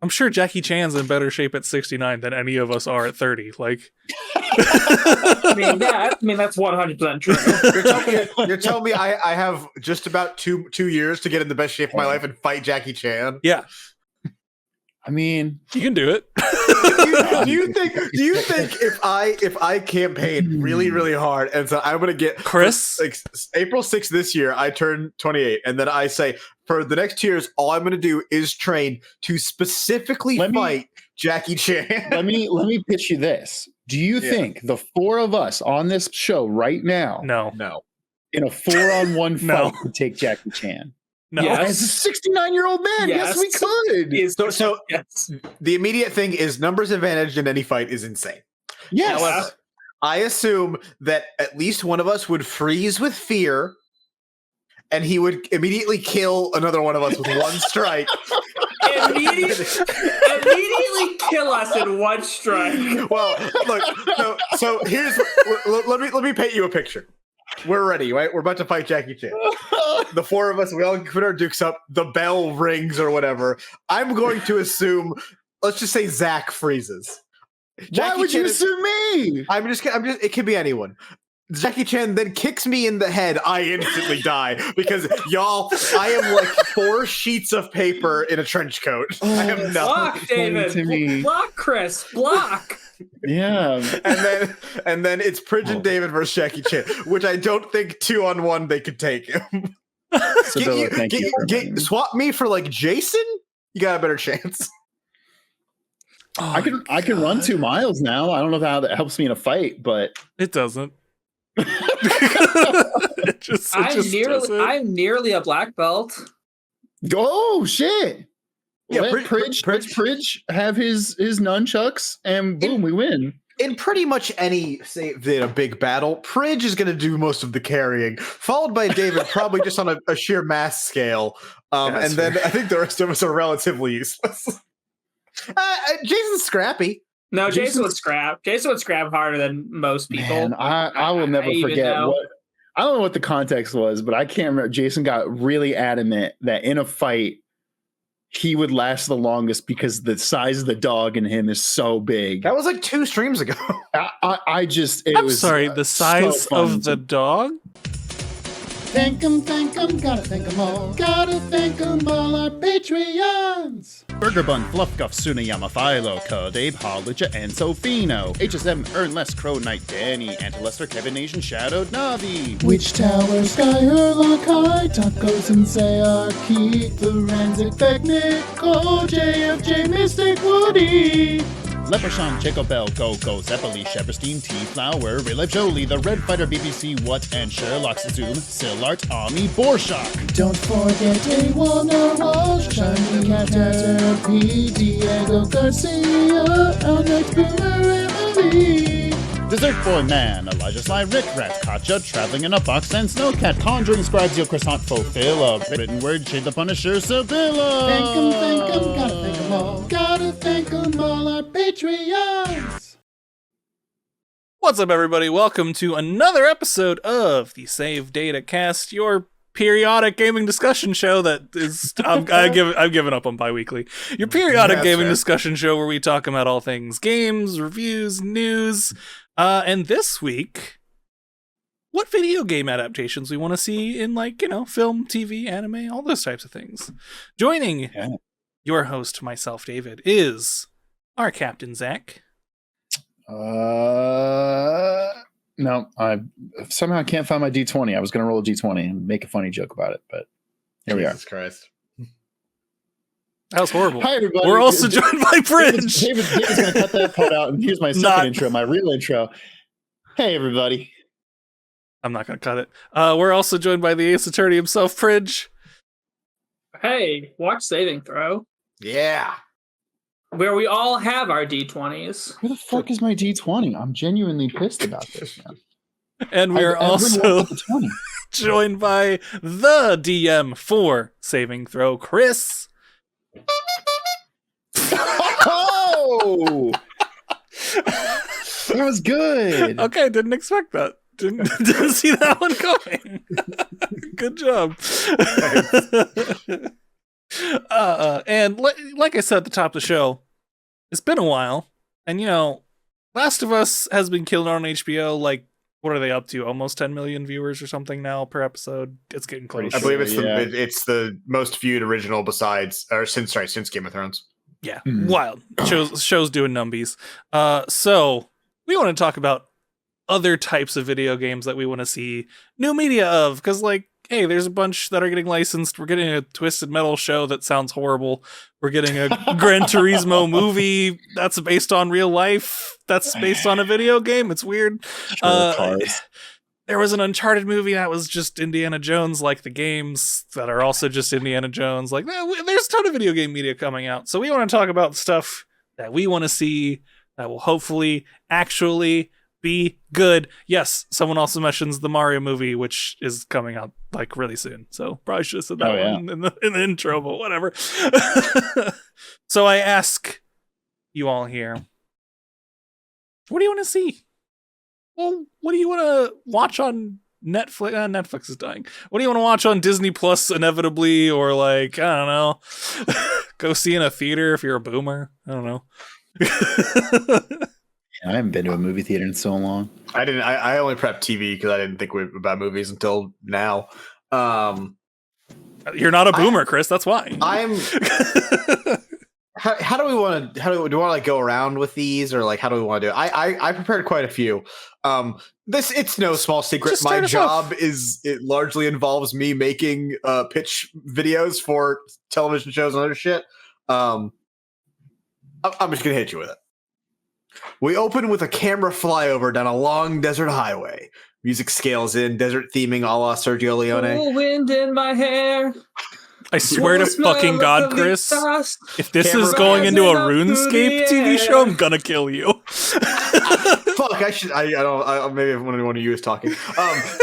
I'm sure Jackie Chan's in better shape at 69 than any of us are at 30. Like, I mean that's 100% true. You're telling me I have just about two years to get in the best shape of my life and fight Jackie Chan? yeah, I mean, you can do it. Do you think if I campaign really hard and so I'm gonna get Chris, like April 6th this year, I turn 28, and then I say for the next 2 years, all I'm gonna do is train to specifically fight Jackie Chan. let me pitch you this. Do you think the four of us on this show right now, no, in a 4-on-1 fight, No. could take Jackie Chan? no. As a 69-year-old man, yes, we could. So Yes. the immediate thing is numbers advantage in any fight is insane. Yes. However, I assume that at least one of us would freeze with fear, and he would immediately kill another one of us with one strike. Immediately kill us in one strike. Well, look. So here's let me paint you a picture. We're ready, right? We're about to fight Jackie Chan. The four of us, we all put our dukes up. The bell rings or whatever. I'm going to assume, let's just say Zach freezes. Why would you assume me? I'm just. It could be anyone. Jackie Chan then kicks me in the head. I instantly die because y'all. I am like 4 sheets of paper in a trench coat. I am nothing. Block, David. Block, Chris. Block. Yeah. And then it's Pridge and David versus Jackie Chan, which I don't think 2-on-1 they could take him. Swap me for like Jason. You got a better chance. I can run 2 miles now. I don't know how that helps me in a fight, but It doesn't. I'm nearly a black belt. oh shit! Yeah, Let Pridge have his nunchucks, and boom, we win. In pretty much any a big battle, Pridge is going to do most of the carrying, followed by David, probably just on a sheer mass scale. And then I think the rest of us are relatively useless. Jason's scrappy. No, Jason would scrap. Jason would scrap harder than most people. Man, I will never forget what. I don't know what the context was, but I can't remember. Jason got really adamant that in a fight, he would last the longest because the size of the dog in him is so big. That was like 2 streams ago. I'm sorry, the size of the dog? Thank 'em, gotta thank 'em all. Gotta thank 'em all, our Patreons. Burger Bun, Fluff Guff, Sunayama, Philo, Cud, Abe, Hollicha, and Sofino. HSM, Ernless, Crow Knight, Danny, Antilester, Kevin Nation, Shadowed, Navi. Witch Tower, Sky, Herlock, High, Tacos, and Sayaki, Forensic, Technic, Cole, JFJ, Mystic, Woody. Leprechaun, Jacob Bell, Go, Zeppeli, Sheperstein, T-Flower, Relive Jolie, The Red Fighter, BBC, What, and Sherlock's Zoom, Sillart, Ami, Borshock. Don't forget A1, Walsh, Shiny Cat, Therapy, Diego Garcia, Alex Boomer, Emily. Dessert Boy Man, Elijah Sly, Rick Rat, Katja, Traveling in a Box, and Snowcat, Conjuring Scribes, Yo Croissant, Fofilla, Written Word, Shade the Punisher, Sibylla. Thank 'em, gotta thank 'em all. Gotta thank 'em all, our Patreons. What's up, everybody? Welcome to another episode of the Save Data Cast, your periodic gaming discussion show that is I've given up on bi-weekly. Your periodic gaming discussion show where we talk about all things games, reviews, news, and this week, what video game adaptations we want to see in, like, film, TV, anime, all those types of things. Joining your host, myself, David, is our Captain Zach. No, I somehow can't find my D20. I was going to roll a D20 and make a funny joke about it, but here we are. Jesus Christ. That was horrible. Hi, everybody. We're also joined by Pridge. David's going to cut that part out, and here's my second intro, my real intro. Hey, everybody. I'm not going to cut it. We're also joined by the Ace Attorney himself, Pridge. Hey, watch Saving Throw. Yeah. Where we all have our D20s. Where the fuck is my D20? I'm genuinely pissed about this now. And we're also joined by the DM for Saving Throw, Chris. Oh! That was good. Okay, didn't expect that. Didn't see that one coming. Good job. And like I said at the top of the show, it's been a while, and Last of Us has been killing on HBO. Like, what are they up to? Almost 10 million viewers or something now per episode. It's getting close. I believe it's the most viewed original since Game of Thrones. Yeah, wild. Shows doing numbies. So we want to talk about other types of video games that we want to see new media of, because hey, there's a bunch that are getting licensed. We're getting a Twisted Metal show that sounds horrible. We're getting a Gran Turismo movie that's based on real life. That's based on a video game. It's weird. There was an Uncharted movie that was just Indiana Jones, like the games that are also just Indiana Jones. Like, there's a ton of video game media coming out. So we want to talk about stuff that we want to see that will hopefully actually be good. Yes, someone also mentions the Mario movie, which is coming out really soon. So probably should have said that one in the intro, but whatever. So I ask you all here, what do you want to see? Well, what do you want to watch on Netflix? Netflix is dying. What do you want to watch on Disney Plus inevitably, or I don't know, go see in a theater if you're a boomer? I don't know. I haven't been to a movie theater in so long. I didn't. I only prepped TV because I didn't think about movies until now. You're not a boomer, Chris. That's why. I'm. How do we want to? Do we want to go around with these, or how do we want to do it? I prepared quite a few. It's no small secret. My job it largely involves me making pitch videos for television shows and other shit. I'm just gonna hit you with it. We open with a camera flyover down a long desert highway. Music scales in, desert theming a la Sergio Leone. Cool wind in my hair. I swear to fucking God, Chris, if this is going into a RuneScape TV show, I'm gonna kill you. Fuck, I don't, maybe one of you is talking.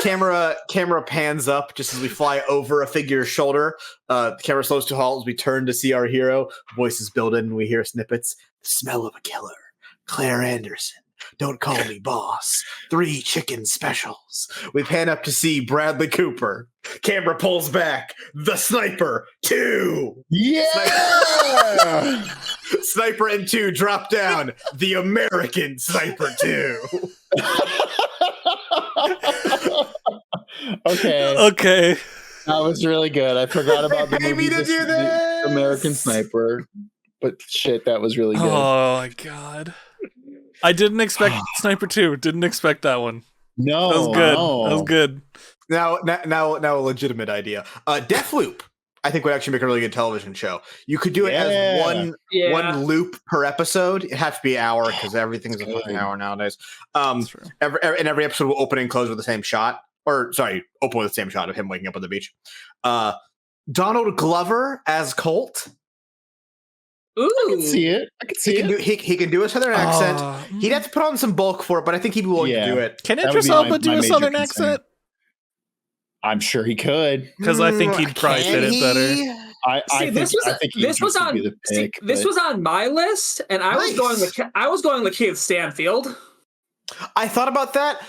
Camera pans up just as we fly over a figure's shoulder. The camera slows to a halt as we turn to see our hero. Voices build in and we hear snippets. The smell of a killer. Claire Anderson. Don't call me boss. 3 chicken specials. We pan up to see Bradley Cooper. Camera pulls back. The Sniper 2. Yeah. Sniper and 2 drop down. The American Sniper 2. Okay. That was really good. I forgot about the movie the American Sniper. But shit, that was really good. Oh my God. I didn't expect Sniper 2. Didn't expect that one. No. That was good. No. That was good. Now a legitimate idea. Deathloop, I think, would actually make a really good television show. You could do it as one loop per episode. It has to be an hour because everything's a fucking hour nowadays. Every episode will open and close with the same shot. Open with the same shot of him waking up on the beach. Donald Glover as Colt. Ooh. I can see it. He can do a southern accent. He'd have to put on some bulk for it, but I think he'd be willing to do it. Can Idris Elba do a southern accent? I'm sure he could, because I think he'd probably fit it better. I think this was on my list, and I was going with Keith Stanfield. I thought about that.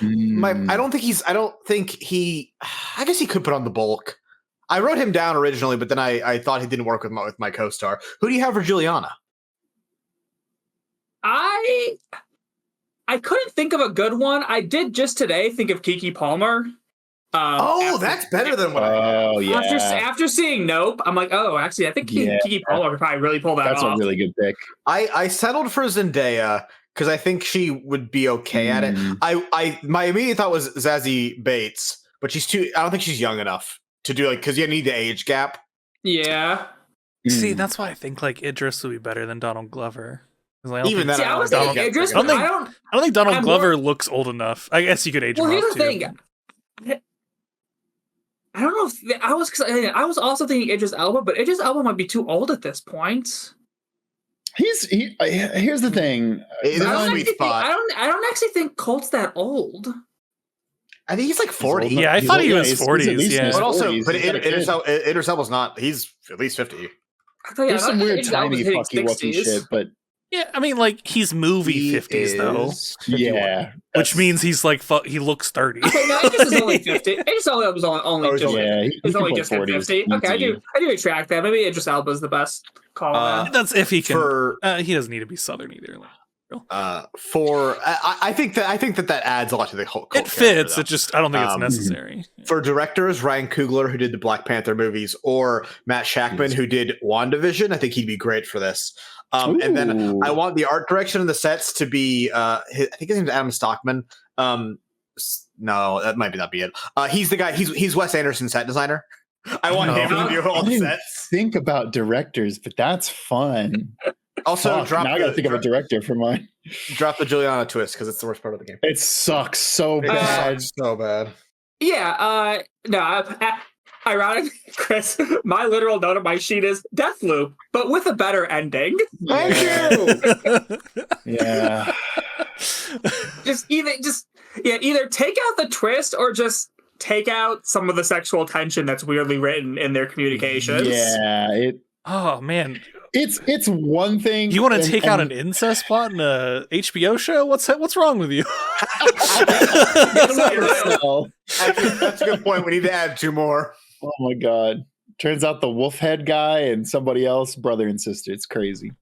I guess he could put on the bulk. I wrote him down originally, but then I thought he didn't work with my co-star. Who do you have for Juliana? I couldn't think of a good one. I did just today think of Keke Palmer. That's better than what I had. Yeah. After seeing Nope, I'm like, actually, I think Keke Palmer could probably really pull that off. That's a really good pick. I settled for Zendaya because I think she would be okay at it. My immediate thought was Zazie Bates, but she's too. I don't think she's young enough to do because you need the age gap. Yeah. See, that's why I think Idris would be better than Donald Glover. Even then, I was thinking Idris. I don't think Donald Glover looks old enough. I guess you could age him up. Well, here's the thing. I don't know if I was also thinking Idris Elba, but Idris Elba might be too old at this point. Here's the thing. I don't actually think Colt's that old. I think he's 40. Yeah, I thought he was 40s. Yeah, but also, Idris Elba's not. He's at least 50. There's some weird tiny fucky wucky shit, but Yeah, I mean, like, he's movie 50s, though. Yeah. Which means he's like, he looks 30. Okay, no, Aegis is only 50. Aegis was only just, Yeah, it's only just at 50. Okay, I do retract that. Maybe Idris Elba is the best call. That's if he can. He doesn't need to be Southern either. I think that adds a lot to the whole. It fits. It just, I don't think it's necessary. For directors, Ryan Coogler, who did the Black Panther movies, or Matt Shackman, who did WandaVision, I think he'd be great for this. And then I want the art direction and the sets to be, I think his name's Adam Stockman. No, that might not be it. He's the guy. He's Wes Anderson's set designer. I want him to do all the sets. Think about directors, but that's fun. Also, now I gotta think of a director for mine. Drop the Juliana twist because it's the worst part of the game. It sucks so bad. So bad. Yeah. No. Ironically, Chris, my literal note on my sheet is Deathloop, but with a better ending. Thank you. Yeah. Either take out the twist or just take out some of the sexual tension that's weirdly written in their communications. Yeah. Oh man. It's one thing. You want to take out an incest plot in a HBO show? What's wrong with you? Actually, that's a good point. We need to add 2 more. Oh my god. Turns out the wolf head guy and somebody else, brother and sister. It's crazy.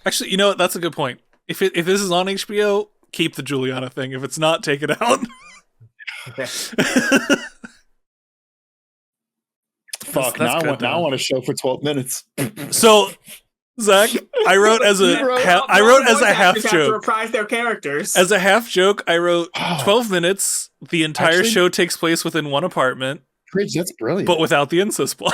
Actually, you know what? That's a good point. If this is on HBO, keep the Juliana thing. If it's not, take it out. Fuck, now I want a show for 12 minutes. So, Zach, I wrote as a half joke. Reprise their characters. As a half joke, I wrote 12 minutes. The entire show takes place within one apartment. Fridge, that's brilliant. But without the incest plot.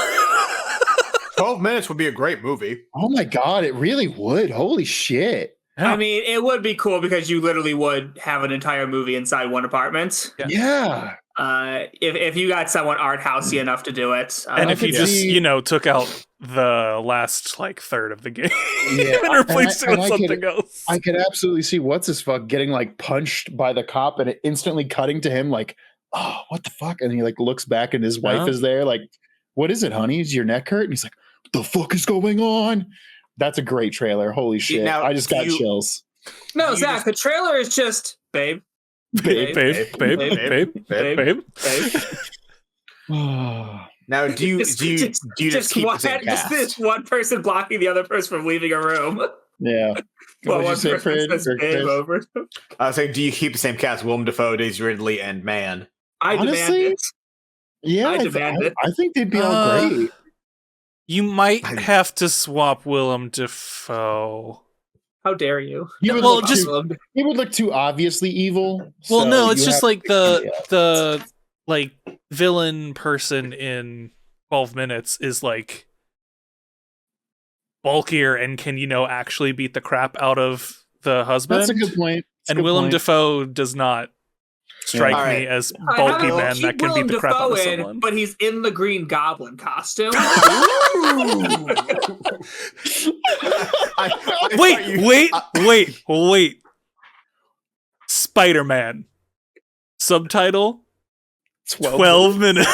12 minutes would be a great movie. Oh my god, it really would. Holy shit. Yeah. I mean, it would be cool because you literally would have an entire movie inside one apartment. Yeah. If you got someone art housey enough to do it, and if you just took out the last third of the game and replaced it with something else, I could absolutely see what's his fuck getting punched by the cop and it instantly cutting to him oh, what the fuck, and he looks back and his wife is there what is it, honey? Is your neck hurt? And he's like, what the fuck is going on? That's a great trailer. Holy shit! Now, I just got chills. No, Zach, the trailer is just babe. Babe. Now, do you just keep the same cast? Just this one person blocking the other person from leaving a room. Yeah. Well, one person says babe over. I was saying, do you keep the same cast? Willem Dafoe, Daisy Ridley, and Man. I demand it. Yeah, I demand it. I think they'd be all great. You might have to swap Willem Dafoe. How dare you? He would look too obviously evil. Well, no, it's just the villain person in 12 minutes is bulkier and can actually beat the crap out of the husband. That's a good point. And Willem Dafoe does not strike me as bulky man that can beat the crap out of someone. But he's in the Green Goblin costume. Wait. Spider-Man. Subtitle 12 minutes.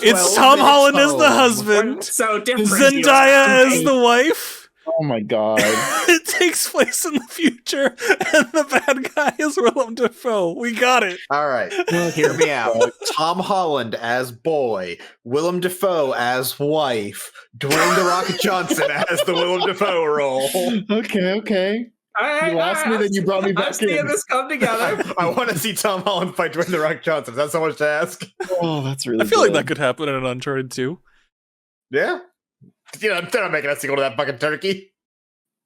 It's Tom Holland as the husband. So different. Zendaya as the wife. Oh my god. It takes place in the future, and the bad guy is Willem Dafoe. We got it. All right. Hear me out. Tom Holland as boy, Willem Dafoe as wife, Dwayne The Rock Johnson as the Willem Dafoe role. Okay. You asked me, then you brought me back I'm seeing this come together. I want to see Tom Holland fight Dwayne The Rock Johnson. Is that so much to ask? Oh, that's really I feel like that could happen in an Uncharted 2. Yeah. They're not making a sequel to that fucking turkey.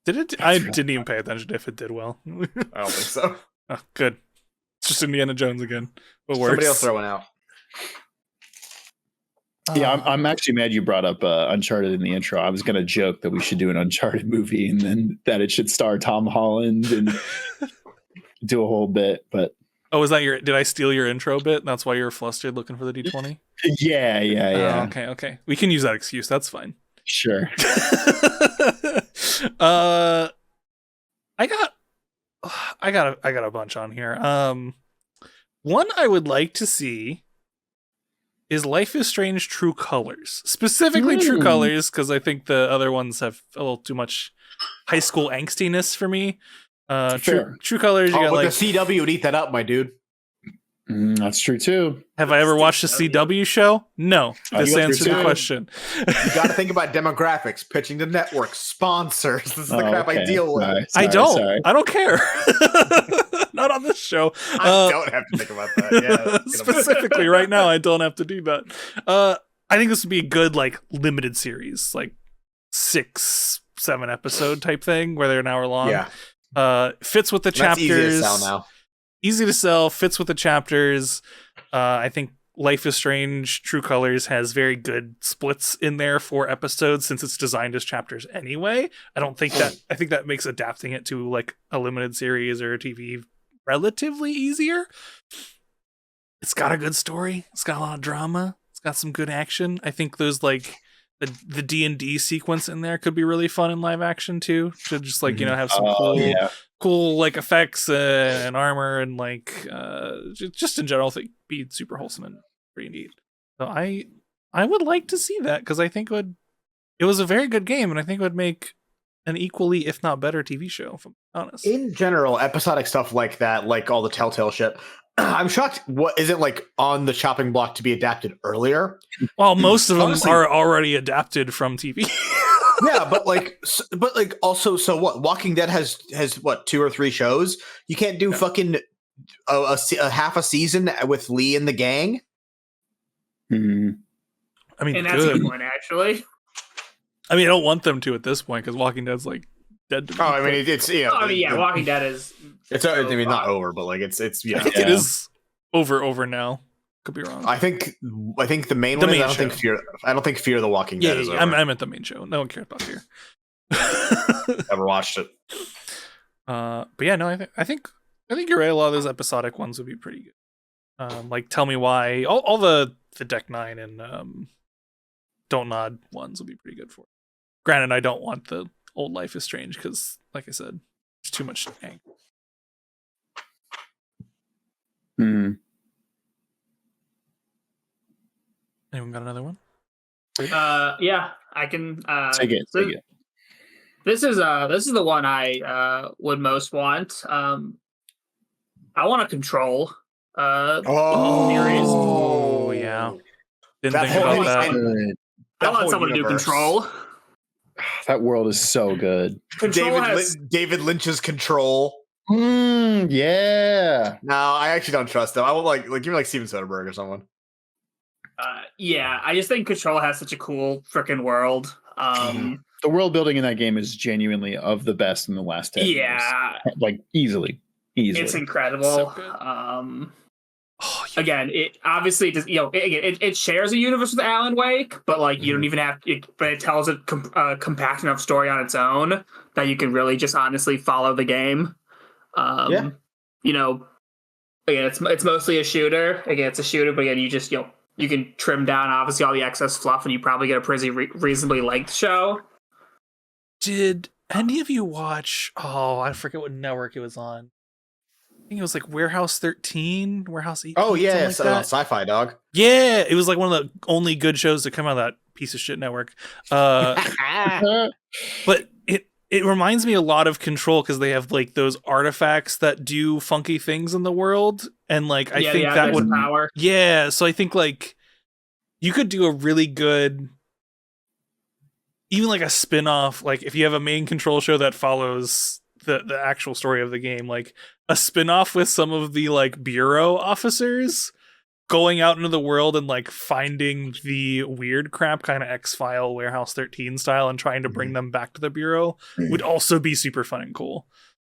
Did it? I didn't even pay attention if it did well. I don't think so. Oh, good. It's just Indiana Jones again. What works? Somebody else throwing out. Yeah, I'm actually mad you brought up Uncharted in the intro. I was going to joke that we should do an Uncharted movie and then that it should star Tom Holland and do a whole bit. But is that did I steal your intro bit? That's why you're flustered looking for the D20? Yeah. Okay. We can use that excuse. That's fine. Sure. I got a bunch on here. One I would like to see is Life is Strange True Colors. Specifically True Colors, because I think the other ones have a little too much high school angstiness for me. Fair. True Colors. You Oh, got but like. the CW would eat that up, my dude. That's true too. Have I ever watched a CW show? No. This you answered the too. question. You got to think about demographics, pitching to networks, sponsors. This is the crap I deal with. I don't care. Not on this show. I don't have to think about that. Yeah, specifically right now, I don't have to do that. I think this would be a good like limited series, like 6-7 episode type thing where they're an hour long. Yeah. Fits with the That's easy chapters. to sell now. Easy to sell, fits with the chapters. I think Life is Strange True Colors has very good splits in there for episodes since it's designed as chapters anyway. I think that makes adapting it to like a limited series or a TV relatively easier. It's got a good story. It's got a lot of drama. It's got some good action. I think those like the D&D sequence in there could be really fun in live action too. To just like, have some cool like effects and armor and like just in general be super wholesome and pretty neat. So I would like to see that because I think it was a very good game and I think it would make an equally if not better TV show, if I'm honest. In general, episodic stuff like that, like all the Telltale shit, I'm shocked. What is it like on the chopping block to be adapted earlier? Well, most of them Honestly, are already adapted from TV. Yeah, but also, so what? Walking Dead has what 2 or 3 shows? You can't do fucking a half a season with Lee and the gang. Mm-hmm. I mean, And that's a good point, actually. I mean, I don't want them to at this point because Walking Dead's like dead. To me. Oh, I mean, it's Walking Dead is. It's I mean, not over, but like it's I think it is over now. Could be wrong. I think the main The one. main I don't think Fear the Walking Dead is over. I meant the main show. No one cares about Fear. Never watched it. But yeah, no, I think you're right. A lot of those episodic ones would be pretty good. Like Tell Me Why. All the Deck 9 and Don't Nod ones would be pretty good for it. Granted, I don't want the old Life is Strange because, like I said, there's too much hang. Anyone got another one? Yeah, I can. Take it. This is the one I would most want. I want a Control. Series. Oh yeah. Didn't think about that. I want someone to do Control. That world is so good. David Lynch's Control. Yeah. No, I actually don't trust them. I would like give me like Steven Soderbergh or someone. Yeah, I just think Control has such a cool freaking world. The world building in that game is genuinely of the best in the last 10 years. Like easily. It's incredible. So Again, it obviously does. It shares a universe with Alan Wake, but like you don't even have. But it tells a compact enough story on its own that you can really just honestly follow the game. Again, it's mostly a shooter. Again, it's a shooter, but again, you just you can trim down obviously all the excess fluff, and you probably get a pretty reasonably length show. Did any of you watch? Oh, I forget what network it was on. I think it was like Warehouse 13, Warehouse 18. Oh yeah, like that. Sci-Fi Dog. Yeah, it was like one of the only good shows to come out of that piece of shit network. But it reminds me a lot of Control because they have like those artifacts that do funky things in the world, and like I think that would power. Yeah, so I think like you could do a really good, even like a spin-off, like if you have a main Control show that follows the actual story of the game, like a spin-off with some of the like bureau officers going out into the world and like finding the weird crap, kind of X-File Warehouse 13 style, and trying to bring them back to the bureau would also be super fun and cool.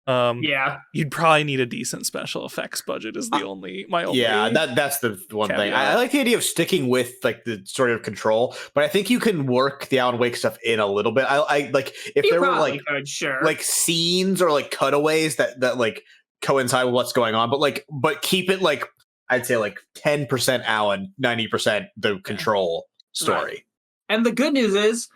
You'd probably need a decent special effects budget is my only that's the one caveat. thing. I like the idea of sticking with like the story of Control, but I think you can work the Alan Wake stuff in a little bit. I like if there were like like scenes or like cutaways that like coincide with what's going on, but keep it like I'd say like 10% Alan, 90% the Control story. Right. And the good news is,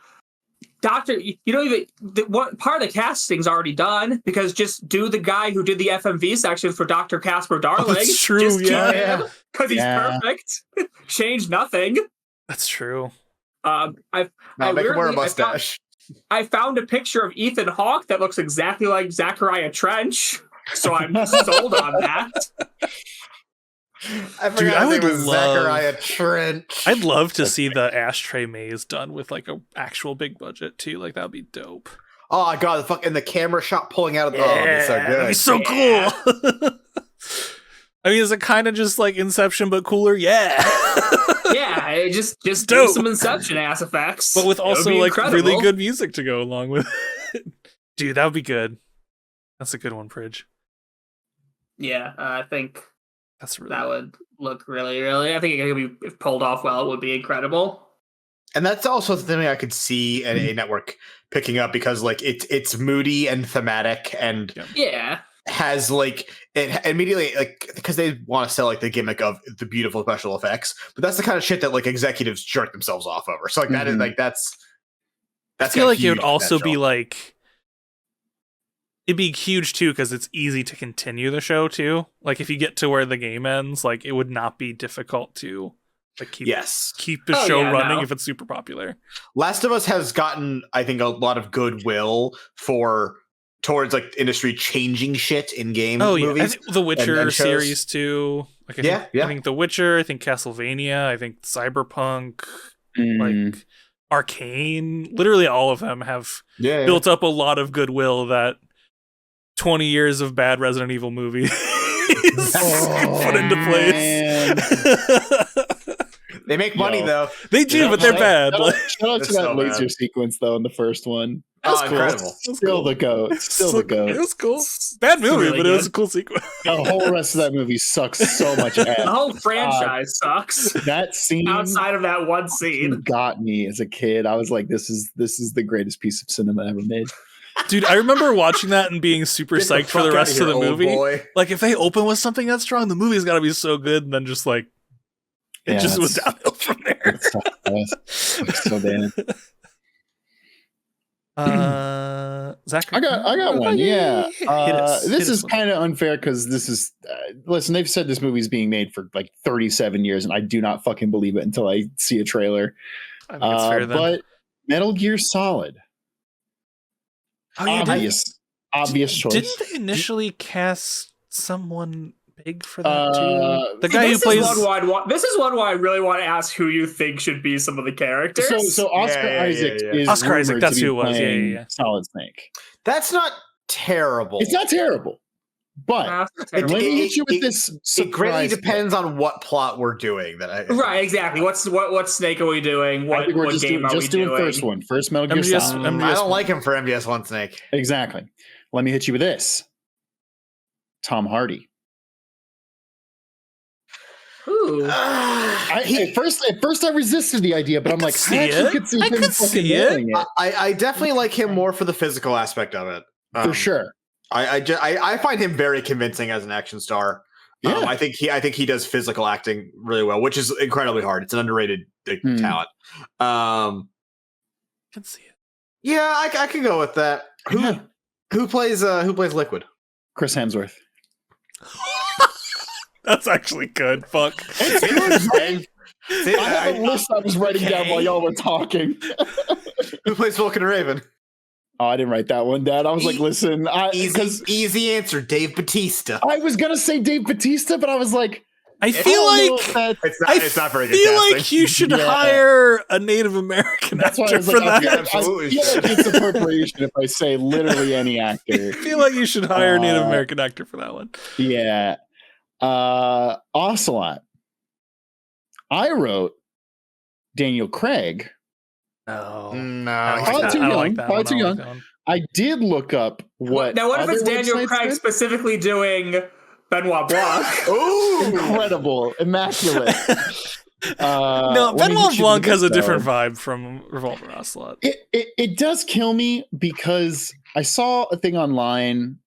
what part of the casting's already done, because just do the guy who did the FMV section for Dr. Casper Darling. That's true, because he's perfect. Change nothing. That's true. Make him wear a mustache. I found a picture of Ethan Hawke that looks exactly like Zachariah Trench, so I'm sold on that. I forgot Dude, I his would name was love- Zachariah Trench. I'd love to see the ashtray maze done with like a actual big budget too. Like that'd be dope. Oh god, the camera shot pulling out of the that'd be so good. That'd be so cool. I mean, is it kind of just like Inception but cooler? Yeah. Yeah, just do dope. some Inception ass effects. But with It would also be like really incredible. good music to go along with it. Dude, that would be good. That's a good one, Pridge. Yeah, I think That's really that would look really, really. I think it could be, if pulled off well, it would be incredible. And that's also something I could see a network picking up because like it's moody and thematic and Yeah. has like it immediately like because they want to sell like the gimmick of the beautiful special effects, but that's the kind of shit that like executives jerk themselves off over. So like that is like that's I feel like it would huge also be potential. like it'd be huge too because it's easy to continue the show too. Like if you get to where the game ends, like it would not be difficult to like keep the Oh, show yeah, running no. if it's super popular. Last of Us has gotten I think a lot of goodwill towards like industry changing shit in game Oh yeah, I movies. think the Witcher and shows. series too. Like I think the Witcher, I think Castlevania, I think Cyberpunk, like Arcane. Literally all of them have built up a lot of goodwill that 20 years of bad Resident Evil movies put into place. They make money though. They do, but they're bad. Shout out to They're that so laser bad. sequence though in the first one. Oh, That's incredible. Still the goat. Still the It goat. was cool. Bad movie, really but it was good. a cool sequence. The whole rest of that movie sucks so much ass. The whole franchise sucks. That scene Outside of that one scene. got me as a kid. I was like, this is the greatest piece of cinema ever made. Dude, I remember watching that and being super Get the psyched for the fuck rest of outta the here, old movie. boy. Like, if they open with something that strong, the movie's got to be so good, and then just like it Yeah, just was it's- downhill from there. It's so bad. Zach, I got one. Yeah, Hit us this is with kind of unfair because this is. Listen, they've said this movie's being made for like 37 years, and I do not fucking believe it until I see a trailer. I think it's fair then. But Metal Gear Solid, Oh, yeah, obvious choice. Didn't they initially cast someone big for that too? The See, guy who this plays. this is one where I really want to ask who you think should be some of the characters. So Oscar Isaac is Oscar Isaac, rumored that's to be who it was. Yeah, playing yeah. Solid Snake. That's not terrible. It's not terrible, but let me hit you with this. It greatly surprise depends on what plot we're doing. Right, exactly. What snake are we doing? I think we're what just game doing, are we just doing doing? first one. First Metal Gear MGS Solid. I don't like him for MGS1 Snake. Exactly. Let me hit you with this. Tom Hardy. Ooh. At first I resisted the idea, but I'm like, see I actually it. could see I him could fucking see it. nailing it. I definitely like him more for the physical aspect of it. For sure. I find him very convincing as an action star. Yeah. I think he does physical acting really well, which is incredibly hard. It's an underrated talent. I can see it. Yeah, I can go with that. Who plays Liquid? Chris Hemsworth. That's actually good. Fuck. I have a list I was writing down while y'all were talking. Who plays Vulcan Raven? Oh, I didn't write that one down. I was like, listen, Easy answer, Dave Bautista. I was gonna say Dave Bautista, but I was like, I feel like It's not very good. I feel casting. like you should hire a Native American that's why I actor was for like, that. Yeah, absolutely. I feel like it's appropriation if I say literally any actor. I feel like you should hire a Native American actor for that one. Yeah. Ocelot. I wrote Daniel Craig. No. No, Probably too young. that Probably one. too I young. that one. I did look up what. Now, what if other it's Daniel websites Craig did? specifically doing Benoit Blanc? Ooh, Incredible, immaculate. No, let me Benoit hit you Blanc with has a this, different though. vibe from Revolver Ocelot. It does kill me because I saw a thing online,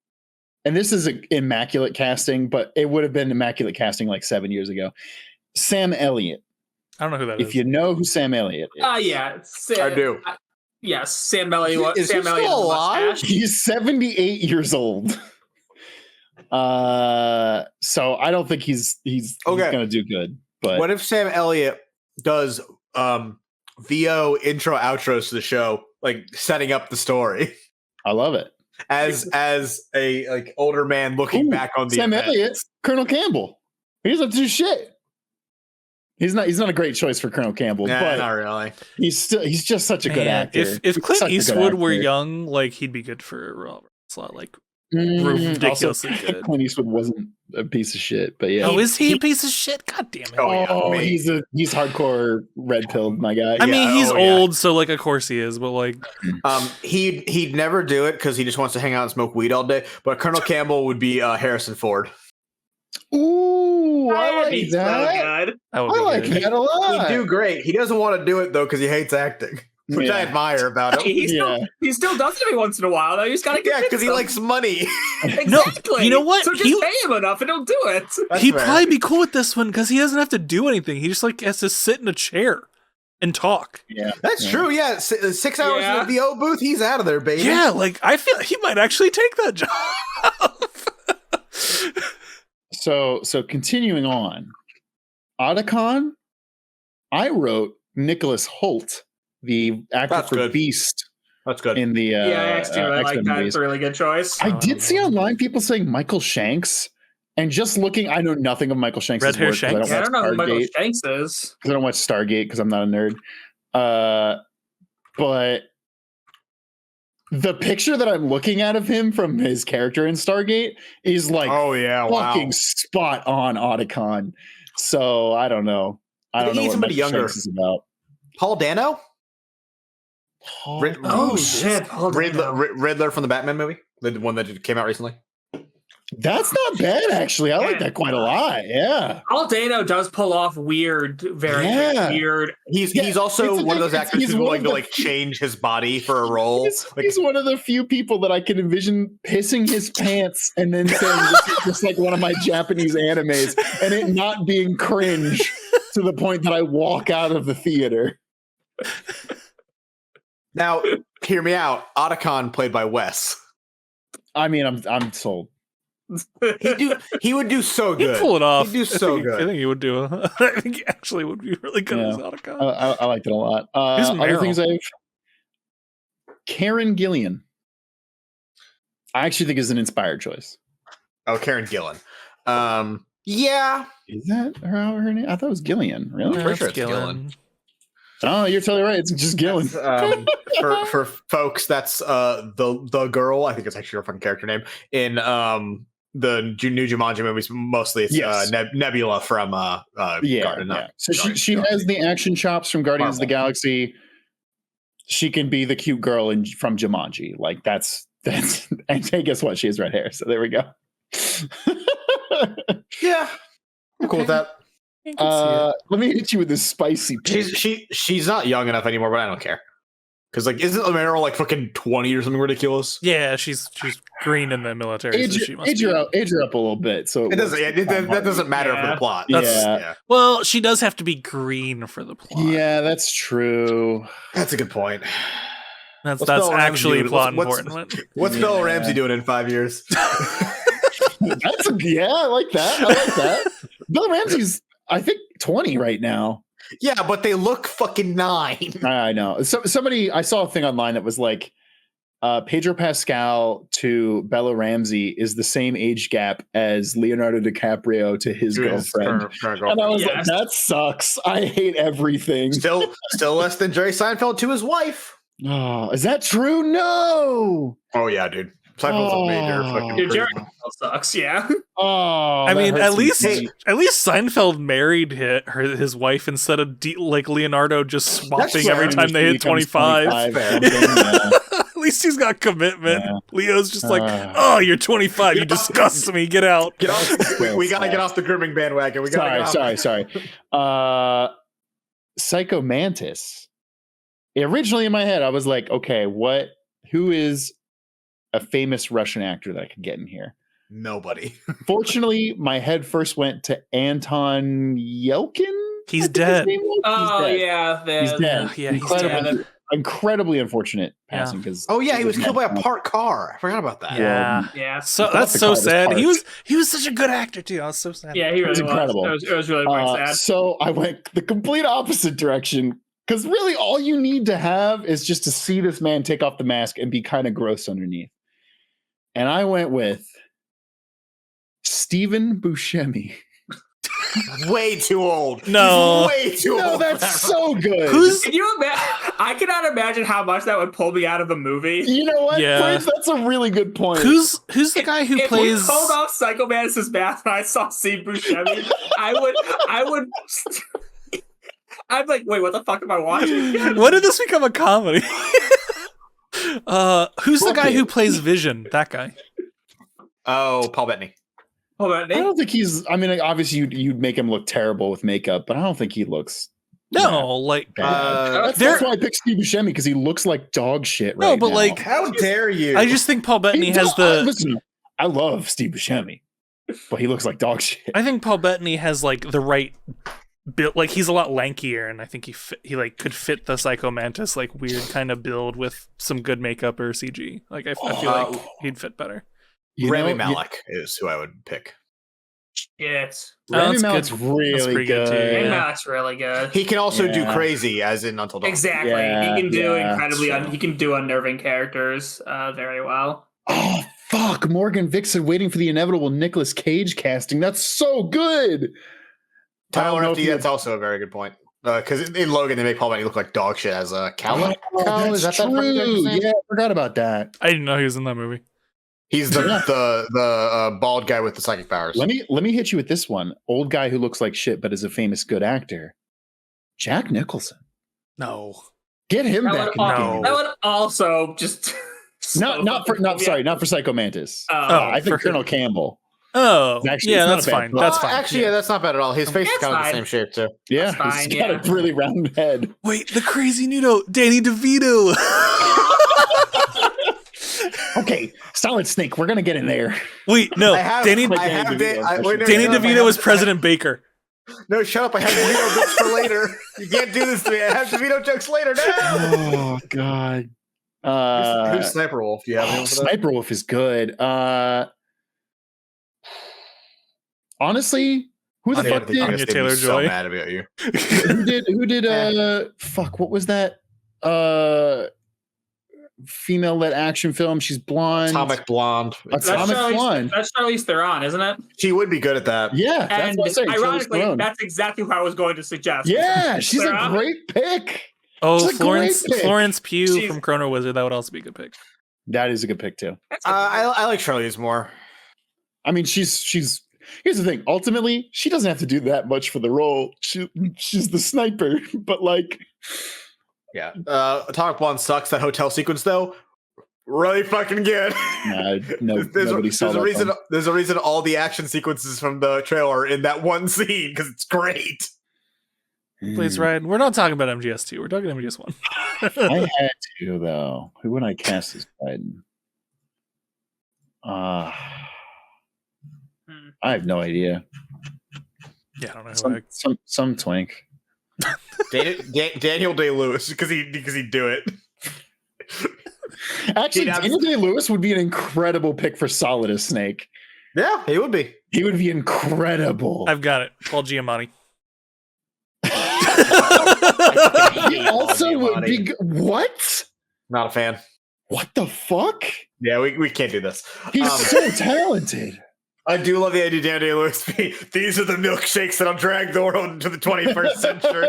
and this is immaculate casting, but it would have been immaculate casting like 7 years ago. Sam Elliott. I don't know who that is. If you know who Sam Elliott is, Yeah. I do. Yes, Sam Elliott. Is he Sam Elliott still with a alive? mustache. he's 78 years old. So I don't think he's Okay. gonna do good. But what if Sam Elliott does VO intro outros to the show like setting up the story I love it. as a like older man looking back on the Sam event. Elliott, Colonel Campbell. He doesn't do shit. He's not a great choice for Colonel Campbell, Nah, but not really. he's just such a good Man, actor. if He's Clint such a good Eastwood were actor. young, like he'd be good for Robert. It's not like ridiculously ridiculously good. Clint Eastwood wasn't a piece of shit, but yeah. Oh, is he a piece of shit? God damn it! Oh, yeah, Oh, me. he's hardcore red pilled, my guy. I mean, he's oh, yeah. old, so like, of course he is. But like, He'd never do it because he just wants to hang out and smoke weed all day. But Colonel Campbell would be Harrison Ford. Ooh, I like He's that. so good. that would I be like good. that a lot. He'd do great. He doesn't want to do it though because he hates acting, which I Yeah. admire about him. He still does it every once in a while, though. You just gotta Yeah, convince because he him. likes money. Exactly. you know what? So just He- pay him enough and he'll do it. That's He'd fair. probably be cool with this one because he doesn't have to do anything. He just like has to sit in a chair and talk. Yeah, That's yeah. true. Yeah, 6 hours Yeah. in the VO booth, he's out of there, baby. Yeah, like I feel he might actually take that job. So continuing on, Otacon, I wrote Nicholas Holt, the actor That's for good. Beast That's good. in the Yeah, I actually really like X-Men that. movies. It's a really good choice. I did see online people saying Michael Shanks, and just looking, I know nothing of Michael Shanks' Red hair work 'cause Shanks? Yeah, I I don't know who Michael Stargate Shanks is. because I don't watch Stargate because I'm not a nerd. But the picture that I'm looking at of him from his character in Stargate is like Oh yeah, wow. fucking spot on Otacon. So I don't know. I don't He know needs what somebody Michael younger. Shanks is about. Paul Dano, Oh shit! Hold on. Riddler from the Batman movie, the one that came out recently. That's not bad, actually. I like that quite a lot. Yeah. Paul Dano does pull off weird, very Yeah. weird. He's Yeah, also it's one of like- those actors he's who's one willing of to the like change his body for a role. He's one of the few people that I can envision pissing his pants and then saying this is just like one of my Japanese animes and it not being cringe to the point that I walk out of the theater. Now, hear me out. Otacon played by Wes. I mean, I'm sold. He would do so He'd good. pull it off. He'd do so I good. think he would do. I think he actually would be really good as Otacon. I liked it a lot. Who's Other Meryl? things Karen Gillian. I actually think is an inspired choice. Oh, Karen Gillan. Yeah. Is that her name? I thought it was Gillian. Really? Yeah, pretty sure it's it's Gillen. Oh, you're totally right. It's just Gillian. For folks, that's the girl. I think it's actually her fucking character name in the new Jumanji movies. Mostly it's Yes. Nebula from Garden. Yeah. So Garden, she has the action chops from Guardians of the Galaxy. She can be the cute girl from Jumanji. Like that's and hey, guess what? She has red hair. So there we go. Yeah, I'm cool with that. I can see it. Let me hit you with this spicy pick. She's not young enough anymore, but I don't care. Because like, isn't Meryl like fucking 20 or something ridiculous? Yeah, she's green in the military, so she must age be. her up a little bit. So It doesn't. That doesn't matter for the plot. Yeah. Well, she does have to be green for the plot. Yeah, that's true. That's a good point. That's What's Bella Ramsey actually doing? plot What's- important. What's Bella Ramsey doing in 5 years? I like that. I like that. Bill Ramsey's, I think, 20 right now. Yeah, but they look fucking 9. I know. Somebody, I saw a thing online that was like, Pedro Pascal to Bella Ramsey is the same age gap as Leonardo DiCaprio to his girlfriend. And I was like, that sucks. I hate everything. Still less than Jerry Seinfeld to his wife. Oh, is that true? No. Oh yeah, dude. Seinfeld's a major fucking. Dude, person. Jerry sucks. Yeah. Oh, I mean, that at hurts least me. Seinfeld married his wife instead of like Leonardo just swapping fair. every time they hit 25. Fair. At least he's got commitment. Yeah. Leo's just like, oh, you're 25. You disgust me. Get out. Get off. We gotta get off the grooming bandwagon. We gotta. Sorry. Psycho Mantis. Originally in my head, I was like, okay, who is a famous Russian actor that I could get in here? Nobody. Fortunately, my head first went to Anton Yelkin. He's I think his dead. name was. Oh He's dead. yeah. He's dead. Yeah, he's dead. Incredibly unfortunate passing because Oh yeah, he was killed by a parked car. I forgot about that. Yeah. Yeah. So thought that's the so car was sad. parked. He was such a good actor too. I was so sad. Yeah, he really It's incredible. was. It was really quite sad. So I went the complete opposite direction Because really, all you need to have is just to see this man take off the mask and be kind of gross underneath. And I went with Stephen Buscemi. Way too old. No. He's way too No, old. that's so good. Can you imagine? I cannot imagine how much that would pull me out of the movie. You know what, Yeah. Prince? That's a really good point. Who's the guy who if plays? we pulled off Psycho Mantis' mask and I saw Steve Buscemi, I would. I'm like, wait, what the fuck am I watching? When did this become a comedy? Who's the guy who plays Vision? That guy. Oh, Paul Bettany. Hold on, I don't think he's. I mean, like, obviously, you'd make him look terrible with makeup, but I don't think he looks. No, like Bad. That's why I picked Steve Buscemi, because he looks like dog shit. Right no, but now. like, How dare you? I just think Paul Bettany has the. Listen, I love Steve Buscemi, but he looks like dog shit. I think Paul Bettany has like the right build. Like he's a lot lankier, and I think he like could fit the Psycho Mantis like weird kind of build with some good makeup or CG. Like I feel like he'd fit better. Rami Malek is who I would pick. Shit. Rami that's Malek's good. really That's pretty good, too, Hey, yeah. Malek's really good. He can also do Yeah. crazy, as in Until Dawn. Exactly. Yeah, he can do yeah, incredibly. true. He can do unnerving characters very well. Oh fuck! Morgan Vixen waiting for the inevitable Nicolas Cage casting. That's so good. I don't Tyler know FD, if you- that's also a very good point. Because in Logan, they make Paul Bettany look like dog shit as a cow. Oh, Is that's that that fucking true. guy's name? Yeah, I forgot about that. I didn't know he was in that movie. He's the bald guy with the psychic powers. Let me hit you with this one. Old guy who looks like shit but is a famous good actor. Jack Nicholson. No. Get him That back would, in the No. game. that would also just Not for Psycho Mantis. Oh, I think for- Colonel Campbell. Oh, Actually, yeah, it's not that's a bad fine. point. That's fine. Actually, yeah, that's not bad at all. His face is That's kind of the fine. same shape too. Yeah, That's fine, he's got yeah. a really round head. Wait, the crazy nudo, Danny DeVito. Okay, Solid Snake. We're gonna get in there. Wait, no, Danny I have wait, no, Danny shut up, I DeVito have- was President Baker. No, shut up! I have DeVito jokes for later. You can't do this to me. I have DeVito jokes later now. Oh God. Who's Sniper Wolf? Do you have anyone for that? Sniper Wolf is good. Honestly, who the Anya, fuck I think did? Anya Anya Taylor Taylor-Joy? so mad about you. Who did? Fuck. What was that? Female-led action film. She's blonde. Atomic Blonde. Atomic Blonde. That's Charlize Theron, isn't it? She would be good at that. Yeah, that's And what I'm saying. Charlize ironically, Theron. that's exactly who I was going to suggest. Yeah, she's a Theron. great pick. Oh, She's a Florence great pick. Florence Pugh She's- from Chrono Wizard. That would also be a good pick. That is a good pick too. That's I like Charlize more. I mean, she's. Here's the thing. Ultimately, she doesn't have to do that much for the role. She's the sniper, but like, Yeah. Atomic Blonde sucks. That hotel sequence though, really fucking good. nah, no, nobody saw that reason. one. There's a reason all the action sequences from the trailer are in that one scene because it's great. Please, Ryan. We're not talking about MGS2. We're talking MGS1. I had to though. Who would I cast as Biden? I have no idea. Yeah, I don't know. Who I, Some twink. Daniel Day-Lewis because he'd do it. Actually, He'd have- Daniel Day-Lewis would be an incredible pick for Solid as Snake. Yeah, he would be. He would be incredible. I've got it. Paul Giamatti. He also would be. What? Not a fan. What the fuck? Yeah, we can't do this. He's so talented. I do love the idea, Daniel Day-Lewis. These are the milkshakes that'll drag the world into the 21st century.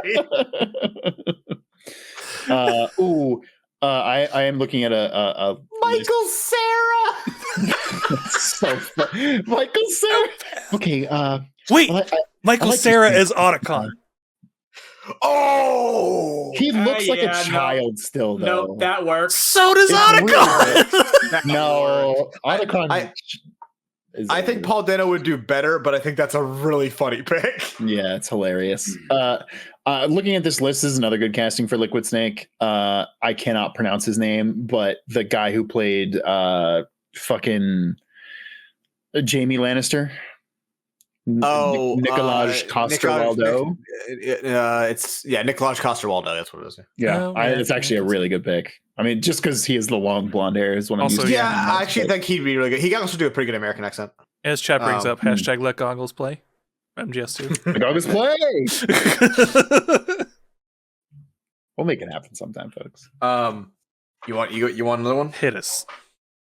I am looking at a Michael Cera. so Michael Cera. Okay. Wait, I Michael like Cera this as Otacon. Oh, he looks like yeah, a child still, though. Nope, that works. So does It's Otacon. No, Otacon. I think Paul Dano would do better, but I think that's a really funny pick. Yeah, it's hilarious. Looking at this list, this is another good casting for Liquid Snake. I cannot pronounce his name, but the guy who played fucking Jamie Lannister. Nicolaj Coster-Waldau. It's Nicolaj Coster-Waldau. That's what it is. Yeah, Oh, yeah, it's actually a really good pick. I mean, just because he has the long blonde hair is one of Also, these. Yeah, I actually think he'd be really good. He can also do a pretty good American accent. As chat brings up, hashtag let goggles play. MGS2. The dog is play. We'll make it happen sometime, folks. You want another one? Hit us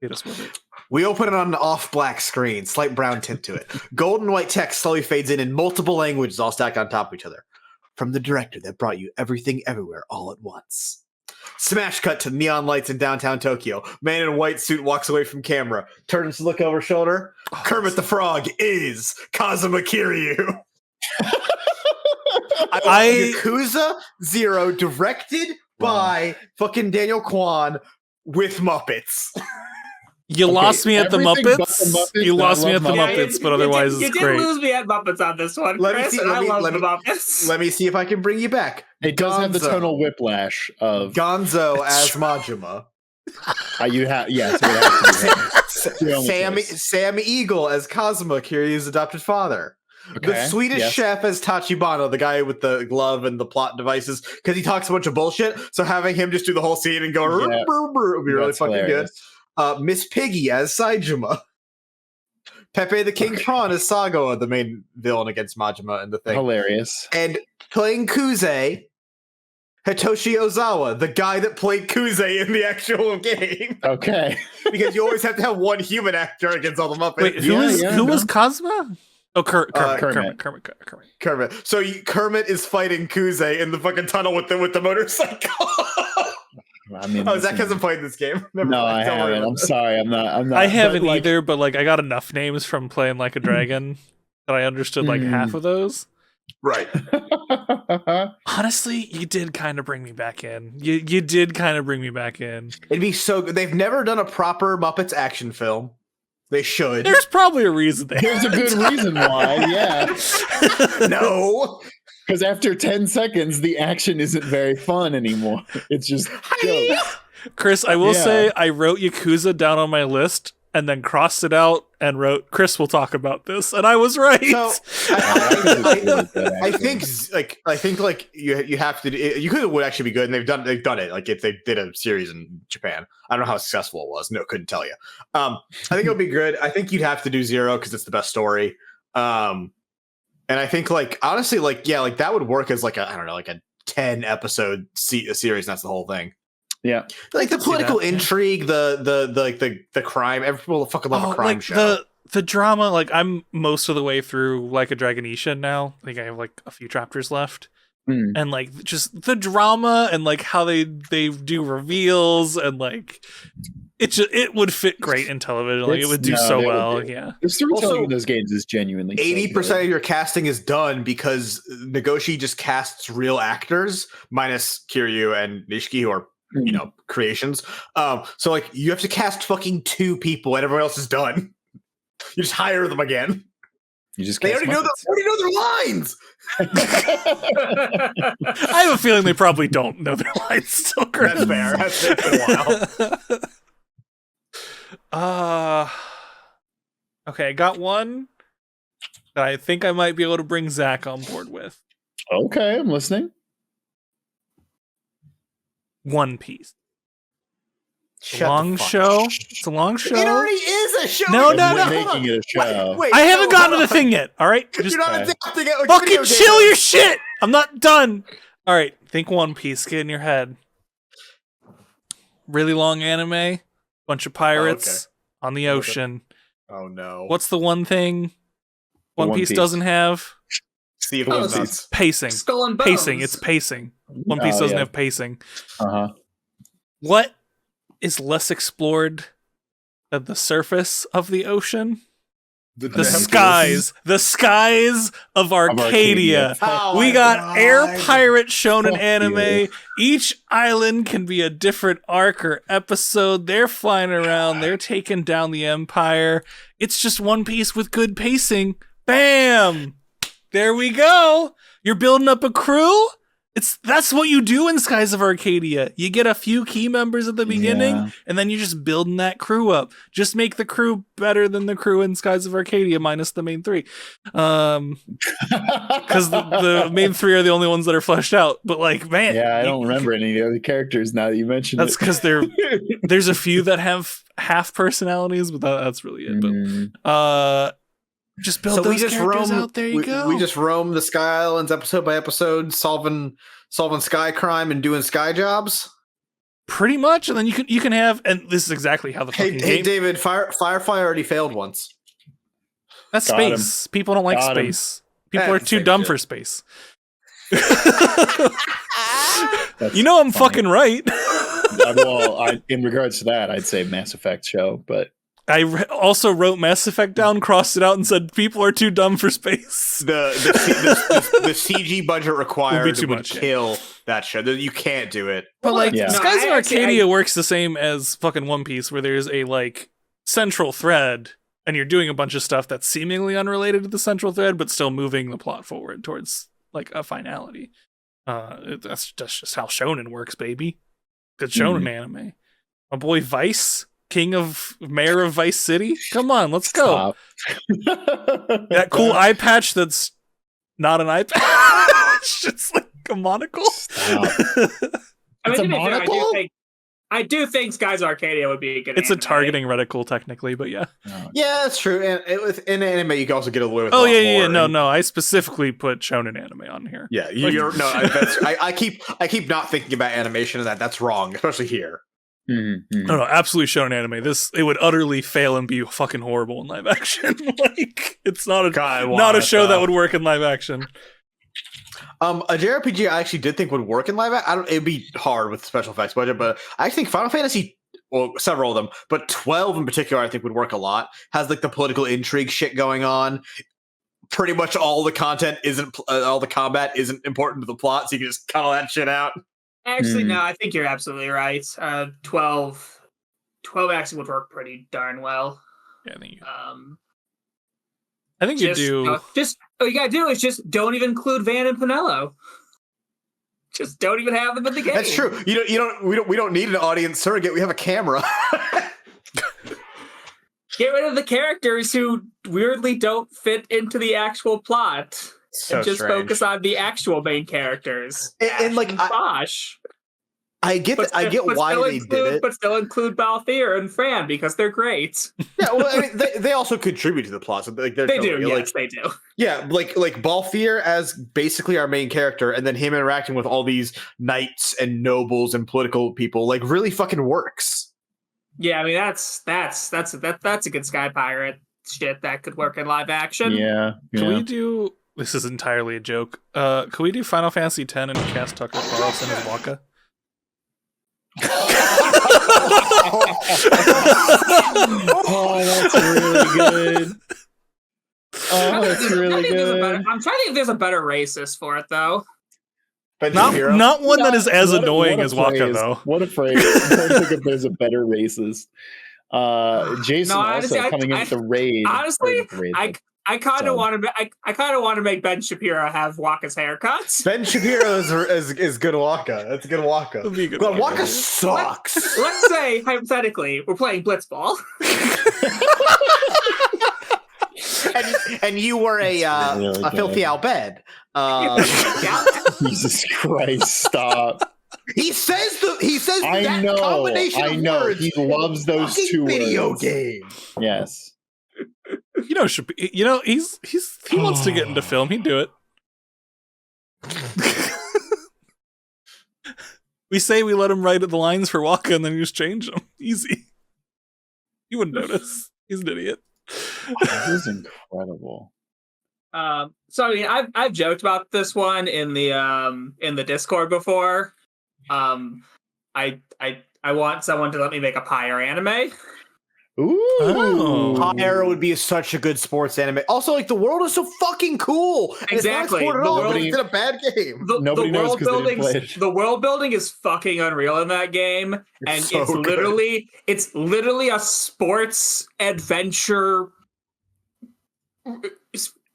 with it. We open it on an off black screen, slight brown tint to it. Gold and white text slowly fades in multiple languages all stacked on top of each other. From the director that brought you Everything Everywhere All at Once. Smash cut to neon lights in downtown Tokyo. Man in a white suit walks away from camera. Turns to look over shoulder. Kermit the Frog is Kazuma Kiryu. I Yakuza 0 directed by fucking Daniel Kwan with Muppets. You lost me at the everything but Muppets. the Muppets, You lost me at the Muppets. Muppets, but otherwise you it's did great. lose me at Muppets on this one, Let me Chris, see- and let I me- love let the me- Muppets. Let me see if I can bring you back. It does have the Gonzo. tonal whiplash of Gonzo as Majima. you have. Yes, it would have to be him. Sam Eagle as Kazuma, Kiryu's adopted father. The Okay, Swedish yes. chef as Tachibana, the guy with the glove and the plot devices, because he talks a bunch of bullshit. So having him just do the whole scene and go Yeah. would be really That's fucking hilarious. good. Miss Piggy as Saijima. Pepe the King Prawn as Sago, the main villain against Majima and the thing. Hilarious. And playing Kuze, Hitoshi Ozawa, the guy that played Kuze in the actual game. Okay. Because you always have to have one human actor against all the Muppets. Wait, who was Cosma? Oh, Kermit. Kermit. So Kermit is fighting Kuze in the fucking tunnel with the motorcycle. I mean, Zach hasn't played this game. Never No, I mind. Don't worry haven't. about I'm that. sorry. I'm not. I haven't but, either, but like I got enough names from playing Like a Dragon that I understood like half of those. Right. Honestly, you did kind of bring me back in. You did kind of bring me back in. It'd be so good. They've never done a proper Muppets action film. They should. There's probably a reason they There's a good reason why. Yeah. No. Because after 10 seconds, the action isn't very fun anymore. It's just jokes. Chris, I will Yeah. say I wrote Yakuza down on my list and then crossed it out and wrote Chris will talk about this, and I was right. So I think you have to. You could would actually be good, and they've done it. Like if they did a series in Japan, I don't know how successful it was. No, couldn't tell you. I think it would be good. I think you'd have to do 0 because it's the best story. And I think honestly, that would work as a 10 episode series. And that's the whole thing. Yeah. Like the political intrigue, the crime. Everyone will fucking love a crime show. The drama, like I'm most of the way through Like a Dragonisha now. I think I have like a few chapters left. And like just the drama and like how they do reveals and like it would fit great in television. Like it would do so well. Yeah. The storytelling Also, in those games is genuinely 80% of your casting is done because Nagoshi just casts real actors, minus Kiryu and Nishiki, who are creations. So like you have to cast fucking 2 people and everyone else is done. You just hire them again. You just They already know their lines. I have a feeling they probably don't know their lines still. That's fair. That's been a while. Okay, I got one that I think I might be able to bring Zach on board with. Okay, I'm listening. One Piece. Shut the Long fuck show. up. It's a long show. It already is a show. No, You're no, no. Making it a show. Wait, I haven't gotten to hold the on. thing yet. All right, just You're not adapting it like fucking video chill games. your shit. I'm not done. All right, think One Piece. Get in your head. Really long anime. Bunch of pirates on the ocean. Oh no. What's the one thing One Piece doesn't have? Sea of Oh, Thieves it's- nuts. Pacing. Skull and Bones. Pacing. It's pacing. One Piece doesn't have pacing. Uh-huh. What is less explored than the surface of the ocean? The skies of Arcadia. Oh We my got God. air pirates shown in Fuck anime. you. Each island can be a different arc or episode. They're flying around. They're taking down the Empire. It's just One Piece with good pacing. Bam! There we go. You're building up a crew. That's what you do in Skies of Arcadia. You get a few key members at the beginning, Yeah. and then you're just building that crew up. Just make the crew better than the crew in Skies of Arcadia, minus the main 3. Because the main 3 are the only ones that are fleshed out. But like, man, Yeah, I don't remember any of the other characters now that you mentioned That's it. because there's a few that have half personalities, but that's really it. But Just build So those we just characters roam. out. There you go. We just roam the Sky Islands episode by episode, solving sky crime and doing sky jobs. pretty much, and then you can have, and this is exactly how the Hey, fucking hey, game. David, Firefly already failed once. That's Got him. space. People don't like Got him. space. People Yeah, are it's too the same dumb shit. for space. That's You know I'm funny. fucking right. In regards to that, I'd say Mass Effect show, but I also wrote Mass Effect down, crossed it out, and said people are too dumb for space. The CG budget required Would be too would much, yeah. kill that show. You can't do it. But like Yeah. Skies No, of I actually- Arcadia works the same as fucking One Piece, where there's a like central thread, and you're doing a bunch of stuff that's seemingly unrelated to the central thread, but still moving the plot forward towards like a finality. That's just how shonen works, baby. Good shonen anime. My boy Vice, mayor of Vice City. Come on, let's go. That cool eye patch that's not an eye patch. It's just like a monocle. Stop. I It's a to be fair, monocle? I do think Skies Arcadia would be a good. It's a anime. targeting reticle technically, but yeah. Yeah, that's true. And in anime, you can also get away with. Oh a lot yeah. more. No. I specifically put shonen anime on here. Yeah, Like- you're no. I keep not thinking about animation, and that's wrong, especially here. No, absolutely shonen anime. It would utterly fail and be fucking horrible in live action. Like it's not a show that would work in live action. A JRPG I actually did think would work in live action. It'd be hard with special effects budget, but I think Final Fantasy, well, several of them, but 12 in particular, I think would work a lot. Has like the political intrigue shit going on. Pretty much all the content all the combat isn't important to the plot, so you can just cut all that shit out. Actually, no, I think you're absolutely right. 12 actually would work pretty darn well. Yeah, I think you do. Just all you gotta do is just don't even include Van and Pinello. Just don't even have them in the game. That's true. We don't need an audience surrogate. We have a camera. Get rid of the characters who weirdly don't fit into the actual plot. So and just strange. focus on the actual main characters. And, like, Bosch. I get why they did it. But still include Balthier and Fran because they're great. Yeah, well, I mean, they also contribute to the plot. So like, They do, yes, they do. Yeah, like Balthier as basically our main character, and then him interacting with all these knights and nobles and political people, like really fucking works. Yeah, I mean that's a good Sky Pirate shit that could work in live action. Yeah. Can we do? This is entirely a joke. Can we do Final Fantasy X and cast Tucker Carlson as Waka? Oh, that's really good. Oh, that's really good. I'm trying to think if there's a better racist for it though. Ben Not Shapiro. one that is as What a- annoying what a as Waka phrase. though. What a phrase. I'm trying to think if there's a better racist. Jason No, also honestly, coming in with the raid. honestly, Or the raid, I kind So- of want to make Ben Shapiro have Waka's haircuts. Ben Shapiro is good Waka. That's a good Waka. That'd be a good But Waka. Waka sucks. Let's say hypothetically we're playing Blitzball. and you were a really a filthy good. Albed. Yeah. Jesus Christ, stop. He says I that know. combination I of know. words. He loves those Fucking two video words. game. Yes. He wants to get into film. He'd do it. We say we let him write the lines for Waka, and then you just change them. Easy. He wouldn't notice. He's an idiot. This is incredible. So I mean, I've joked about this one in the Discord before. I want someone to let me make a Pyre anime. Ooh. Oh. Pyre would be such a good sports anime. Also, like the world is so fucking cool. And Exactly. It's not sport at all, but Nobody- it's in a bad game. Nobody knows 'cause they didn't play it. The world building is fucking unreal in that game, and so it's good. literally a sports adventure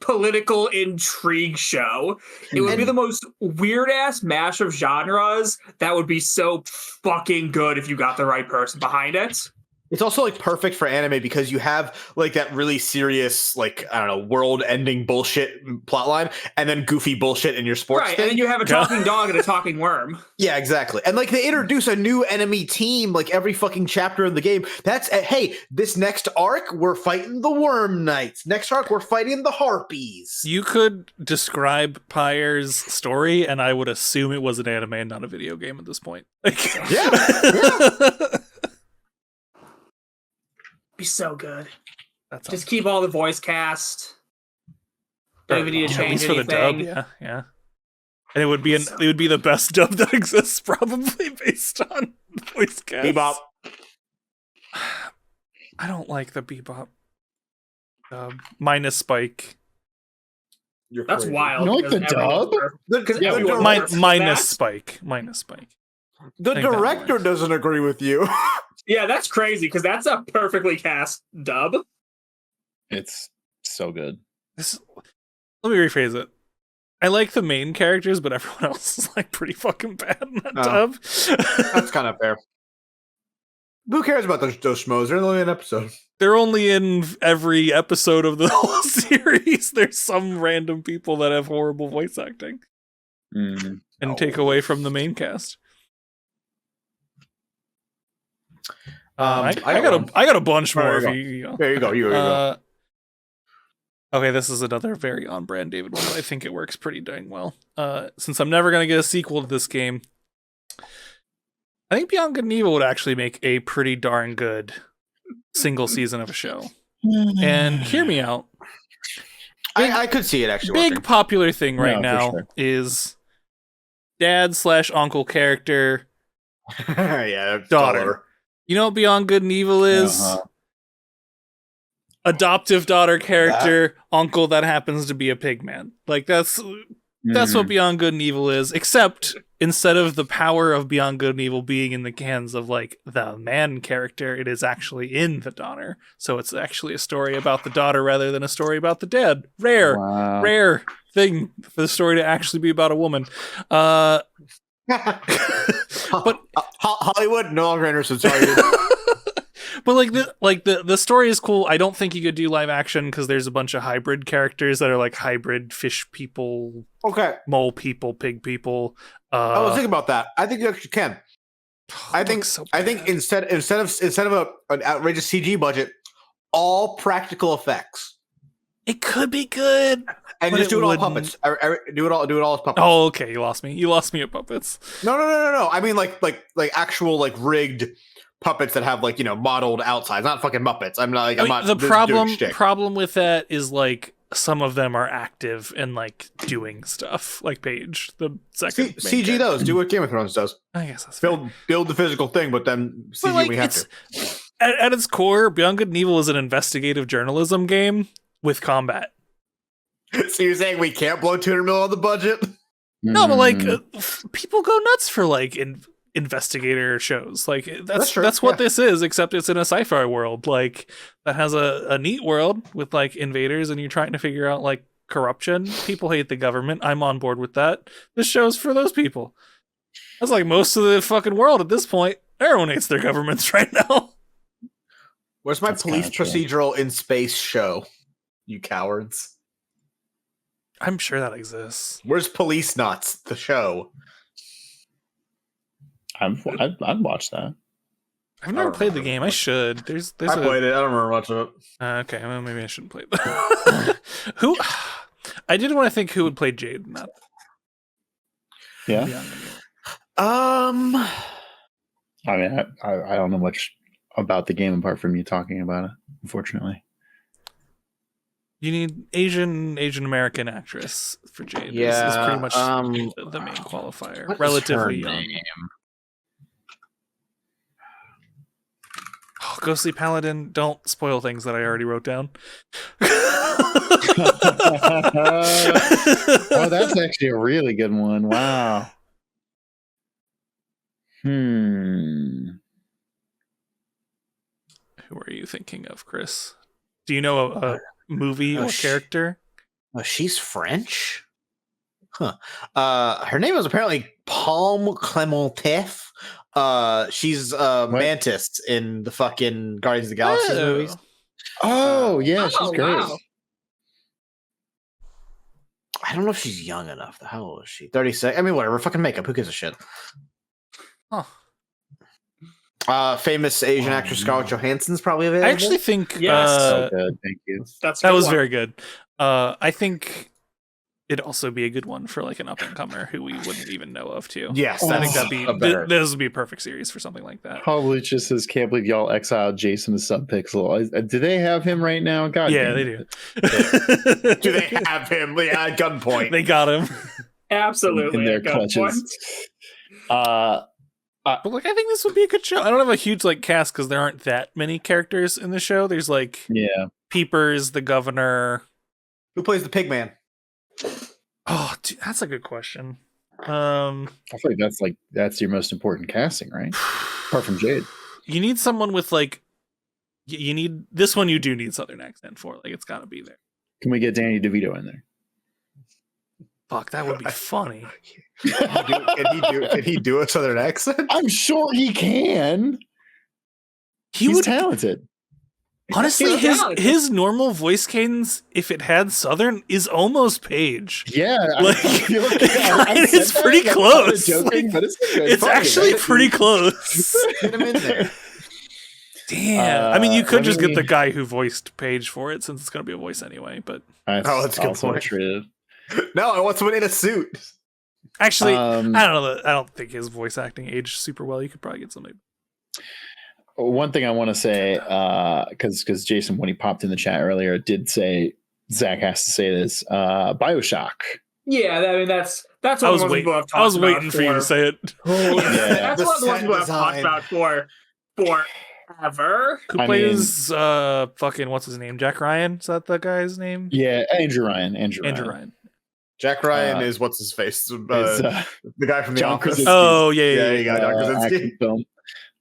political intrigue show. It would be the most weird ass mash of genres that would be so fucking good if you got the right person behind it. It's also like perfect for anime because you have like that really serious, like, I don't know, world-ending bullshit plotline, and then goofy bullshit in your sports Right, thing. and then you have a talking dog and a talking worm. Yeah, exactly. And like they introduce a new enemy team like every fucking chapter of the game. That's hey, this next arc we're fighting the Worm Knights. Next arc we're fighting the Harpies. You could describe Pyre's story, and I would assume it was an anime and not a video game at this point. Like, Yeah. Be so good. That's Just keep all the voice cast. Don't even need to at change least for the anything. dub, yeah. And it would be the best dub that exists, probably based on voice cast. Bebop. I don't like the Bebop dub minus Spike. You're That's crazy. wild. You don't like the because dub? Because The, everyone Minus works with that. Spike. the I think that director works. doesn't agree with you. Yeah, that's crazy because that's a perfectly cast dub. It's so good. Let me rephrase it. I like the main characters, but everyone else is like pretty fucking bad in that Oh. dub. That's kind of fair. Who cares about those schmoes? They're only an episode. They're only in every episode of the whole series. There's some random people that have horrible voice acting Mm. and take away from the main cast. I got a bunch more. There If you you go. There you go. You go. Okay, this is another very on-brand David one, but I think it works pretty dang well. Since I'm never going to get a sequel to this game, I think Beyond Good and Evil would actually make a pretty darn good single season of a show. And hear me out. I could see it actually. Big working. popular thing right No, for now sure. is dad/uncle character. Yeah, Daughter. You know what Beyond Good and Evil is? Uh-huh. Adoptive daughter character, uncle that happens to be a pigman. Like that's what Beyond Good and Evil is, except instead of the power of Beyond Good and Evil being in the hands of like the man character, it is actually in the daughter. So it's actually a story about the daughter rather than a story about the dad. Rare thing for the story to actually be about a woman. But Hollywood no longer interested. Sorry. But the story is cool. I don't think you could do live action because there's a bunch of hybrid characters that are like hybrid fish people, Okay, mole people, pig people. I was thinking about that. I think you actually can. I think instead of an outrageous CG budget, all practical effects, it could be good. and But just it do it all wouldn't. puppets. Do it all as puppets. Oh, okay. You lost me. You lost me at puppets. No. I mean like actual like rigged puppets that have like modeled outsides, not fucking Muppets. I'm not The doing shtick. problem with that is like some of them are active and like doing stuff. Like Paige, the second main CG character. those. Do what Game of Thrones does. I guess that's fair. Build the physical thing, but then CG But, like, we have it's- to. At its core, Beyond Good and Evil is an investigative journalism game with combat. So you're saying we can't blow $200 million on the budget? No, but like Mm. people go nuts for like investigator shows. Like That's true, that's what yeah. this is, except it's in a sci-fi world. Like that has a neat world with like invaders, and you're trying to figure out like corruption. People hate the government. I'm on board with that. This show's for those people. That's like most of the fucking world at this point. Everyone hates their governments right now. Where's my That's police kinda true. procedural in space show? You cowards. I'm sure that exists. Where's Police Nuts, the show? I'd watch that. I've never don't played the remember. game. I should. There's I played it. I don't remember much of it. Okay, well, maybe I shouldn't play that. Who? I did want to think who would play Jade in that. Yeah. Beyond Good and Evil. I mean, I don't know much about the game apart from you talking about it, unfortunately. You need Asian American actress for Jade. This is Yeah, pretty much the main qualifier. What is Relatively her young. name? Oh, Ghostly Paladin. Don't spoil things that I already wrote down. Oh, that's actually a really good one. Wow. Who are you thinking of, Chris? Do you know a movie or character? Oh, she's French? Huh. Her name is apparently Palme Clementif. She's Mantis in the fucking Guardians of the Galaxy Oh. movies. Oh yeah, she's great. wow. I don't know if she's young enough. How old is she? 36. I mean, whatever. Fucking makeup. Who gives a shit? Huh. Famous Asian actress Scarlett Johansson's probably available. I actually think Yes. So good, thank you. That's a that good was one. very good. I think it'd also be a good one for like an up and comer who we wouldn't even know of too. Yes, I think that's that'd a be better. this would be a perfect series for something like that. Probably just says, "Can't believe y'all exiled Jason to Subpixel." Do they have him right now? God, Yeah, damn they it. do. Do they have him? Yeah, at gunpoint. They got him. Absolutely. in their a good one. clutches. But like, I think this would be a good show. I don't have a huge like cast because there aren't that many characters in the show. There's like Yeah, Peepers, the governor. Who plays the Pigman? Oh, dude, that's a good question. I feel like that's your most important casting, right? Apart from Jade. You need someone with like, you need this one. You do need Southern accent for like it's got to be there. Can we get Danny DeVito in there? Fuck, that would be funny. Can he do a Southern accent? I'm sure he can. He He's would talented. honestly He's talented. his normal voice cadence, if it had Southern, is almost Paige. Yeah, Like, it's said pretty that, close. Joking, Like, but it's good. It's Fuck it. actually pretty close. Get him in there. Damn. I mean, you could let just me- get the guy who voiced Paige for it, since it's going to be a voice anyway. But That's that's a good also point. true. No, I want someone in a suit. actually, Um, I don't know. I don't think his voice acting aged super well. You could probably get somebody. One thing I want to say, because Jason, when he popped in the chat earlier, did say Zach has to say this. Bioshock. Yeah, I mean that's I what was most waiting. people have talked I was about waiting for you to say it. Yeah. That's The what most set people have talked design. about forever. Who I plays fucking what's his name? Jack Ryan? Is that the guy's name? Yeah, Andrew Ryan. Andrew Ryan. Jack Ryan is what's his face? It's, The guy from the John Office. Krasinski. Oh yeah, yeah, Yeah, yeah. you got John Krasinski. action film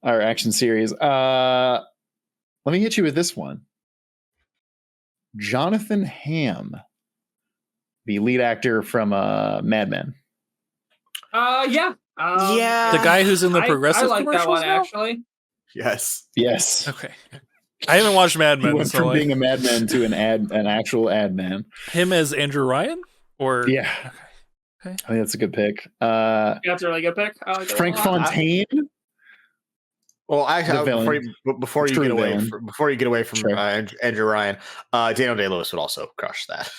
or action series. Let me hit you with this one. Jonathan Hamm, the lead actor from Mad Men. Yeah. Yeah. The guy who's in the I progressive like that commercials one now? actually. Yes. Yes, Okay. I haven't watched Mad he Men, went so from like, being a madman to an actual ad man. him as Andrew Ryan? Or Yeah, Okay. I think that's a good pick. That's a really good pick. I like that Frank one a lot. Fontaine. Well, The actually, villain. before you True get away villain. from Sure. Andrew Ryan, Daniel Day-Lewis would also crush that.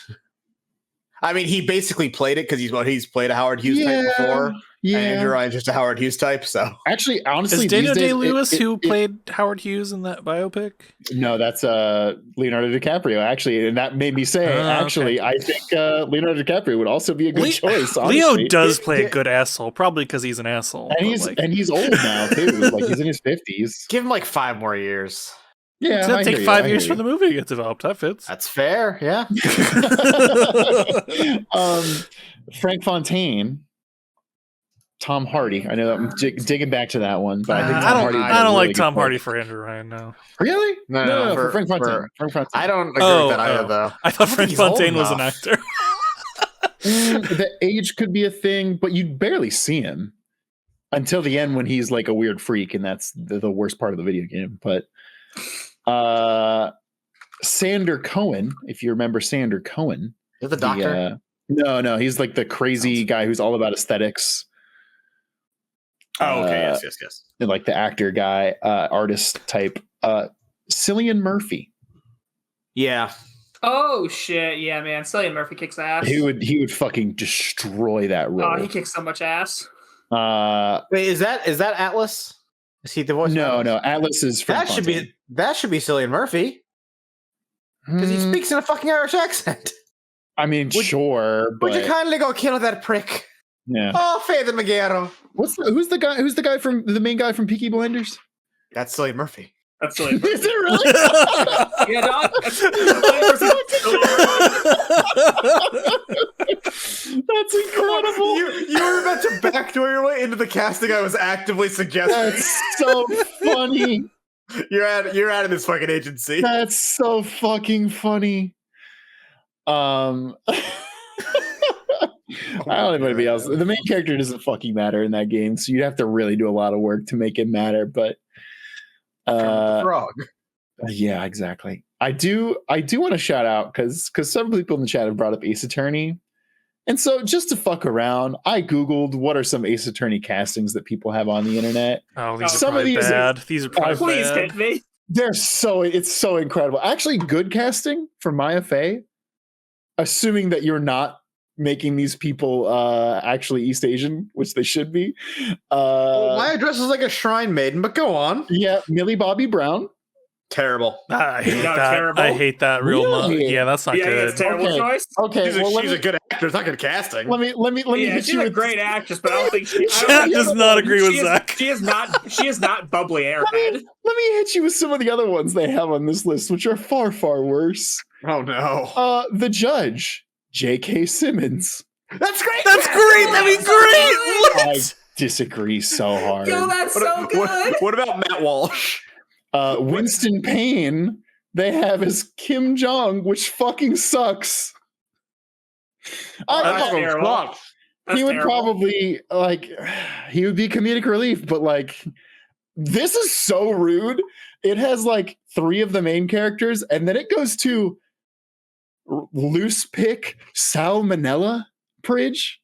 I mean, he basically played it because he's played a Howard Hughes type before, and Andrew Yeah. Ryan's just a Howard Hughes type. So Actually, honestly, Is Daniel these days, Day-Lewis who it- played Howard Hughes in that biopic? No, that's Leonardo DiCaprio, actually, and that made me say, Oh, actually, I think Leonardo DiCaprio would also be a good choice. Leo honestly. does play a good asshole, probably because he's an asshole. and but, he's old now too. Like he's in his 50s. give him like 5 more years. Yeah, it's gonna I take hear you, 5 I years hear for the movie to get developed. That fits. That's fair. Yeah. you. Frank Fontaine, Tom Hardy. I know that I'm digging back to that one, but I think Tom Hardy. would be I a don't really like good Tom pick. Hardy for Andrew Ryan. No, Really? No, for Frank Fontaine. Frank Fontaine. I don't agree Oh, with that either, oh. though. I thought don't Frank think he's old Fontaine was an enough. actor. The age could be a thing, but you'd barely see him until the end when he's like a weird freak, and that's the worst part of the video game. But Sander Cohen, if you remember Sander Cohen, Is the doctor? no, he's like the crazy guy who's all about aesthetics. Oh, okay. uh, Yes. And like the actor guy, artist type. Cillian Murphy. Yeah. Oh shit, yeah, man. Cillian Murphy kicks ass. He would fucking destroy that role. Oh, he kicks so much ass. Wait, is that Atlas? Is he the voice? of No, Atlas? Atlas is Frank That Fontaine. should be Cillian Murphy because he Hmm, speaks in a fucking Irish accent. I mean, sure, Would you but kindly go kill that prick? yeah. Oh, Faith McGarrow. Who's the guy from the main guy from Peaky Blinders? That's Cillian Murphy. That's Cillian Murphy. Is it really? Yeah, dog. That's incredible. You were meant to backdoor your way into the casting I was actively suggesting. That's so funny. You're out of this fucking agency. That's so fucking funny. I don't know anybody else. The main character doesn't fucking matter in that game, so you'd have to really do a lot of work to make it matter. But Frog. yeah, exactly. I do want to shout out because some people in the chat have brought up Ace Attorney. And so just to fuck around, I Googled what are some Ace Attorney castings that people have on the internet. Oh, these Some are of probably these bad. These are probably Please bad. hit me. It's so incredible. Actually, good casting for Maya Fey, assuming that you're not making these people actually East Asian, which they should be. Maya dresses like a shrine maiden, but go on. Yeah, Millie Bobby Brown. Terrible. I hate No, that. terrible. I hate that real much. Really? Yeah, that's not Yeah, good. it's terrible Okay. choice. Okay, She's a good actor. It's not good casting. let me Yeah, hit she's you a with great actress, but I don't think she. Chat does not agree with Zach. She is not bubbly airhead. Let me hit you with some of the other ones they have on this list, which are far, far worse. Oh no. The Judge, J.K. Simmons. That's great. That's great. That'd be great. I What? disagree so hard. Yo, that's so good. What about Matt Walsh? Winston Payne, they have as Kim Jong, which fucking sucks. That's terrible. Fuck. That's He would terrible. probably he would be comedic relief, but like this is so rude. It has like 3 of the main characters, and then it goes to loose pick Salmonella Pridge.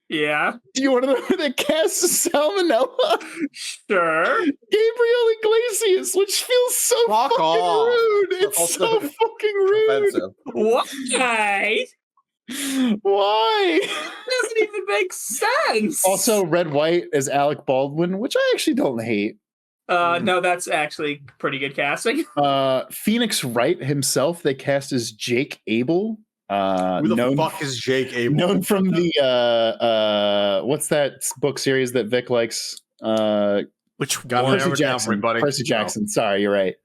Yeah, Do you want to know who they cast as Salmonella? sure. Gabriel Iglesias, which feels so Fuck fucking off. rude. That's It's so also fucking rude. Offensive. Why? Why? Doesn't even make sense. Also, Red White as Alec Baldwin, which I actually don't hate. no, that's actually pretty good casting. Phoenix Wright himself, they cast as Jake Abel. Who the fuck is Jake Abel? Known from the what's that book series that Vic likes? Which Got one? it. Percy Hammer down for me, Jackson. buddy. Percy Jackson. Sorry, you're right.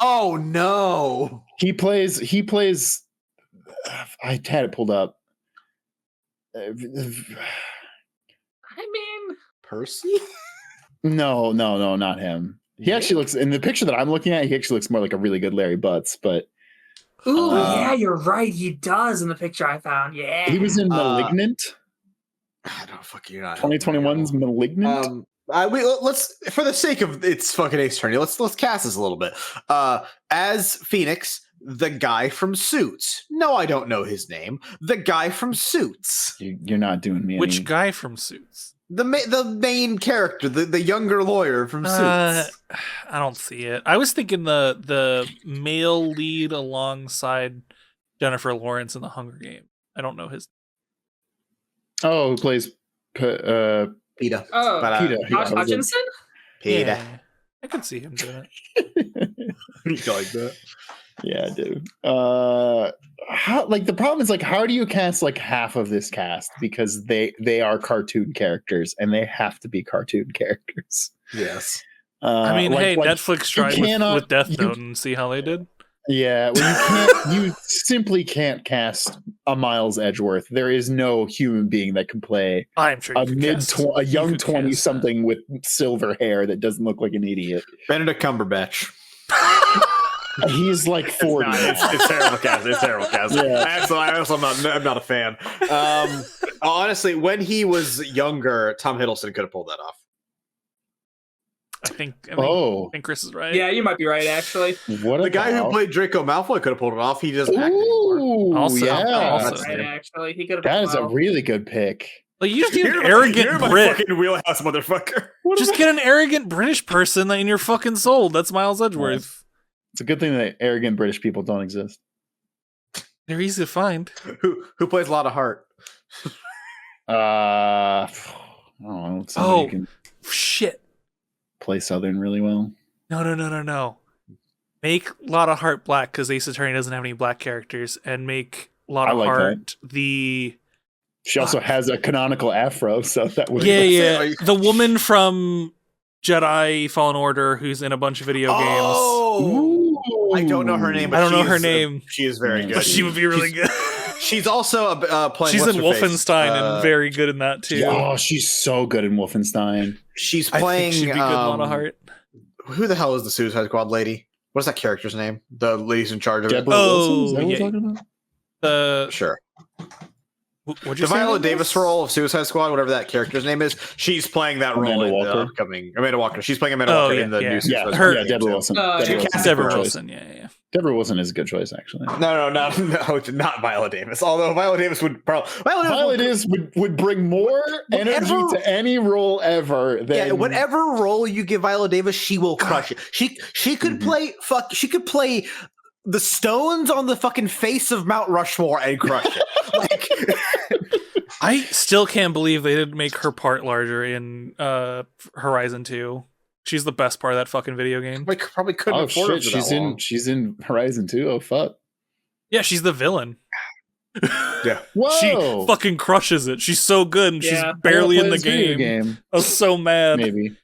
Oh no. He plays. I had it pulled up. I mean, Percy? No, not him. He actually looks in the picture that I'm looking at. He actually looks more like a really good Larry Butts, but ooh, yeah, you're right. He does in the picture I found. Yeah, he was in Malignant. I don't fucking know. 2021's Malignant. Let's, for the sake of it's fucking Ace Attorney, let's cast this a little bit. As Phoenix, the guy from Suits. No, I don't know his name. The guy from Suits. You're not doing me. Which any... guy from Suits? The main character, the younger lawyer from Suits. I don't see it. I was thinking the male lead alongside Jennifer Lawrence in The Hunger Games. I don't know his. Oh, who plays? Peter. Oh, Peter. Josh Hutchinson. Peter. Yeah, I could see him doing it. You like that? Yeah, dude. How, like, the problem is, like, how do you cast like half of this cast because they are cartoon characters and they have to be cartoon characters. Yes. I mean, hey, like, Netflix tried cannot- with Death you- Note and see how they did. Yeah, well, you simply can't cast a Miles Edgeworth. There is no human being that can play I'm sure you could a young could 20 cast something with silver hair that doesn't look like an idiot. Benedict Cumberbatch. He's like 40. It's terrible cast. It's terrible cast. Yeah. I'm not a fan. Honestly, when he was younger, Tom Hiddleston could have pulled that off. I think Oh, I think Chris is right. Yeah, you might be right. Actually, what The guy who about- played Draco Malfoy could have pulled it off. He doesn't act anymore. Ooh, Also- yeah. also- That's right. him. Actually, he could have. That is a really good pick. Like, you just need an You're arrogant my Brit. fucking wheelhouse, motherfucker. Just get an arrogant British person in your fucking soul. That's Miles Edgeworth. It's a good thing that arrogant British people don't exist. They're easy to find. Who plays a lot of heart? I don't know. Somebody Oh. who can Shit. play Southern really well. No. Make Lotta Hart black because Ace Attorney doesn't have any black characters, and make Lotta I like Hart the She also has a canonical afro, so that would yeah the woman from Jedi Fallen Order who's in a bunch of video games. Oh, Ooh. I don't know her name. But I don't know she her is, name. She is very good. But she would be really good. She's also playing. She's in what's-her-face. Wolfenstein and very good in that too. Oh, she's so good in Wolfenstein. She's I playing. think she'd be good in Lotta Hart. Who the hell is the Suicide Squad lady? What's that character's name? The lady's in charge of it. Deborah Wilson? Is that Oh, what yeah. we're talking about? Sure. What'd The you say? Viola her name Davis was? role of Suicide Squad, whatever that character's name is, she's playing that role Amanda in the Walker. upcoming Amanda Walker. She's playing Amanda Oh, Walker yeah, in the yeah. new Suicide Yeah, Squad. Her- yeah, Deborah Wilson. Yeah, Deborah Wilson's a Deborah good choice. Wilson. Yeah. Deborah Wilson is a good choice, actually. No, not Viola Davis. Although Viola Davis would probably Viola Davis would bring more energy to any role ever. Than, whatever role you give Viola Davis, she will crush it. She could play She could play the stones on the fucking face of Mount Rushmore and crush it. Like, I still can't believe they didn't make her part larger in Horizon 2. She's the best part of that fucking video game. we probably couldn't oh afford shit, it for that long. she's in Horizon 2. Oh fuck. Yeah, she's the villain. Yeah. Whoa. She fucking crushes it. She's so good, and Yeah. she's barely in the Play this video game. I was so mad. Maybe.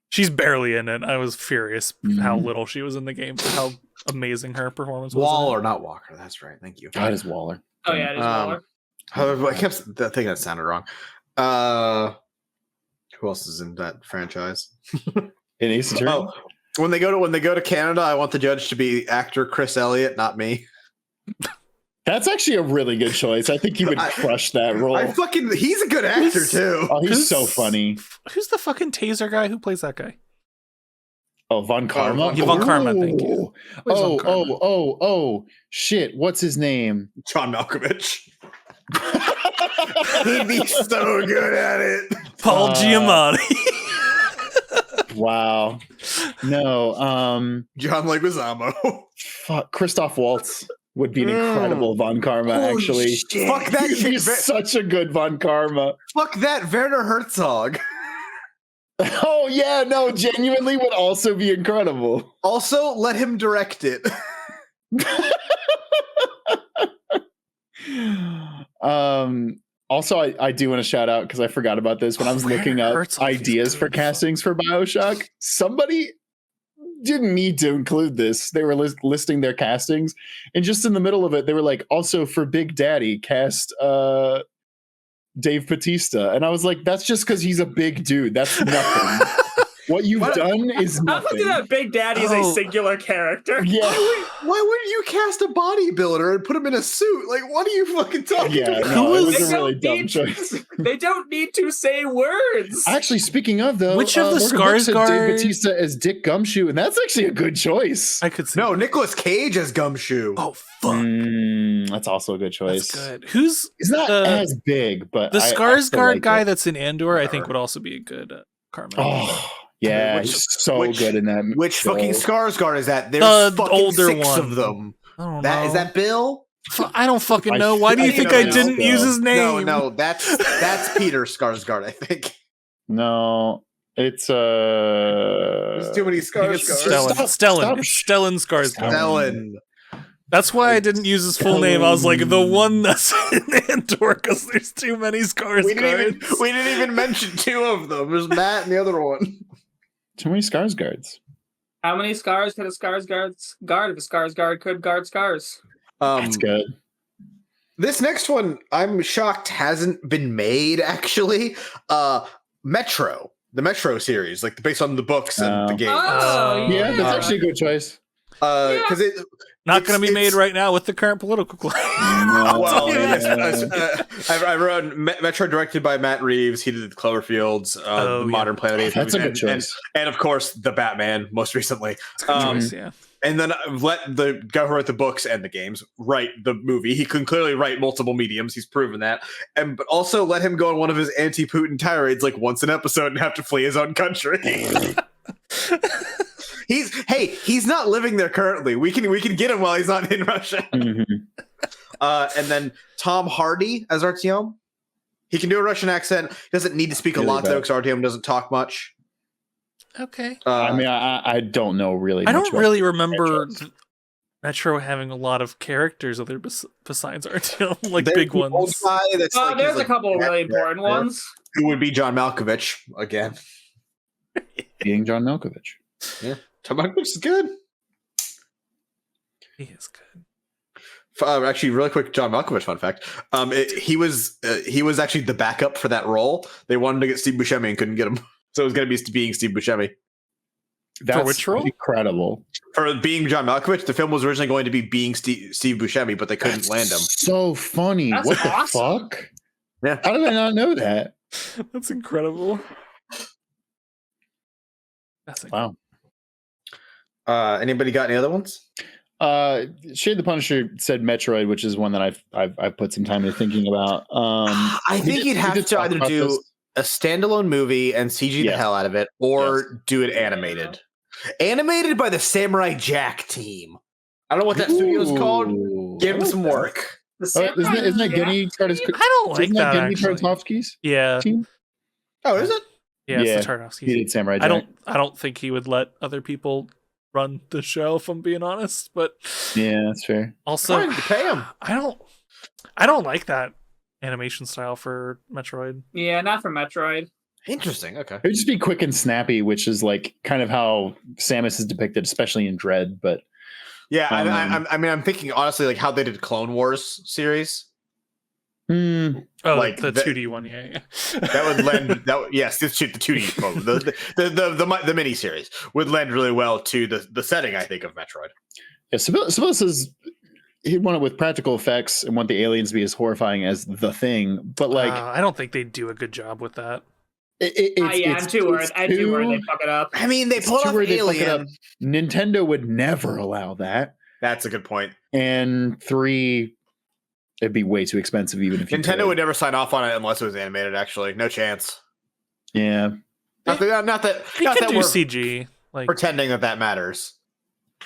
She's barely in it. I was furious how Mhm. little she was in the game, for how amazing her performance was. in it. Waller, not Walker. That's right. Thank you. God, is Waller. Oh yeah, it is Waller. I kept thinking that sounded wrong. Who else is in that franchise? In Ace Attorney? Oh, when they go to Canada, I want the judge to be actor Chris Elliott, not me. That's actually a really good choice. I think he would crush that role. He's a good actor Who's- too. Oh, he's Who's- so funny. Who's the fucking taser guy? Who plays that guy? Oh, Von Karma? Yeah, Von Karma, thank you. Ooh. Where's Von Oh, Karma? oh, shit. What's his name? John Malkovich. He'd be so good at it. Paul Giamatti. Wow. No, John Leguizamo. fuck. Christoph Waltz would be an incredible Von Karma, Holy actually. shit. Fuck that He'd be shit. such a good Von Karma. Fuck that Werner Herzog. Oh, yeah, no, genuinely would also be incredible. Also, let him direct it. Also, I do want to shout out because I forgot about this when I was looking up Herzog is ideas good for as castings for Bioshock. Somebody didn't need to include this. They were listing their castings, and just in the middle of it, they were like, also for Big Daddy, cast Dave Bautista. And I was like, that's just because he's a big dude. That's nothing. What you've done is I nothing. looked at that Big Daddy as a singular character. Yeah. Why wouldn't you cast a bodybuilder and put him in a suit? Like, what are you fucking talking Yeah, about? no, it was They a really don't dumb need- choice. They don't need to say words. Actually, speaking of though, Which of the Morgan Hook said Skarsgård- Dave Bautista as Dick Gumshoe, and that's actually a good choice. I could see. No, Nicolas Cage as Gumshoe. Oh fuck. That's also a good choice. That's good. Who's He's not the- as big, but the I still Skarsgård like guy it. that's in Andor? I think would also be a good Carmen. Oh, yeah, Which- he's so which- good in that. Which show. fucking Skarsgård is that? There's The fucking older 6 one. of them. I don't That know. is that Bill? I don't fucking I know. Why do you think think I know didn't Bill. use his name? No, that's Peter Skarsgård, I think. No, it's There's too many I think it's Skarsgårds. Stellan. Stop. Stellan. It's Stellan Skarsgård. Stellan. That's why I didn't use his full name. I was like, the one that's in Andor, because there's too many Skarsgårds. We didn't even mention 2 of them. There's Matt and the other one. too many Skarsgårds. How many scars could a Skarsgård guard if a Skarsgård could guard scars? That's good. This next one, I'm shocked hasn't been made. Actually, Metro, the Metro series, like based on the books and the games. Oh, Yeah, that's Uh, actually a good choice. Because it Not going to be it's- made right now with the current political climate. No, well, yeah. I wrote Metro directed by Matt Reeves. He did the Cloverfields, the yeah. Modern Planet of the Apes That's a movies, good choice. and of course the Batman most recently. It's a good choice, yeah. And then let the guy who wrote the books and the games write the movie. He can clearly write multiple mediums. He's proven that. But also let him go on one of his anti-Putin tirades like once an episode and have to flee his own country. He's not living there currently. We can get him while he's not in Russia. Mhm. And then Tom Hardy as Artyom. He can do a Russian accent. He doesn't need to speak Really a lot though, bad. because Artyom doesn't talk much. Okay. I mean, I don't know really. I much don't about really remember franchise. Metro having a lot of characters other besides Artyom, like There's big the old ones. guy that's like, There's he's a like couple of really back there, important ones. Who would be John Malkovich again? Being John Malkovich. John Malkovich is good. He is good. Actually, really quick, John Malkovich fun fact. He was actually the backup for that role. They wanted to get Steve Buscemi and couldn't get him, so it was going to be being Steve Buscemi. That's which role? incredible. For being John Malkovich, the film was originally going to be being Steve Buscemi, but they couldn't land him. So funny. That's What awesome. the fuck? Yeah. How did I not know that? That's incredible. That's Wow. Anybody got any other ones? Shade the Punisher said Metroid, which is one that I've put some time into thinking about. I think you'd have to either do a standalone movie and CG the hell out of it, or do it animated. Animated by the Samurai Jack team. I don't know what that studio is called. Give him some work. Isn't that Genny I don't like that. Genny Actually. Tartakovsky's Yeah. team? Oh, is it? Yeah, Yeah. it's the Tartakovsky. He did Samurai Jack. I don't think he would let other people run the show, if I'm being honest. But Yeah, that's fair. also, Fine, you pay him. I don't like that animation style for Metroid. Yeah, not for Metroid. Interesting. Okay. It would just be quick and snappy, which is like kind of how Samus is depicted, especially in Dread. But Yeah, I'm thinking honestly, like how they did Clone Wars series. Oh, Like like the that- 2D one, yeah. That would lend. Yes, this shit, the 2D mode, the mini series would lend really well to the setting. I think of Metroid. yeah, Sibylla says he'd want it with practical effects and want the aliens to be as horrifying as the Thing. But like, I don't think they do a good job with that. I'm too worried. I'm too worried they fuck it up. I mean, they It's pulled too off where they fuck it up. Alien. Nintendo would never allow that. That's a good point. And 3, it'd be way too expensive, even if you Nintendo could. would never sign off on it unless it was animated. Actually, no chance. Yeah, Not that You not could that do we're CG. Like, pretending that matters.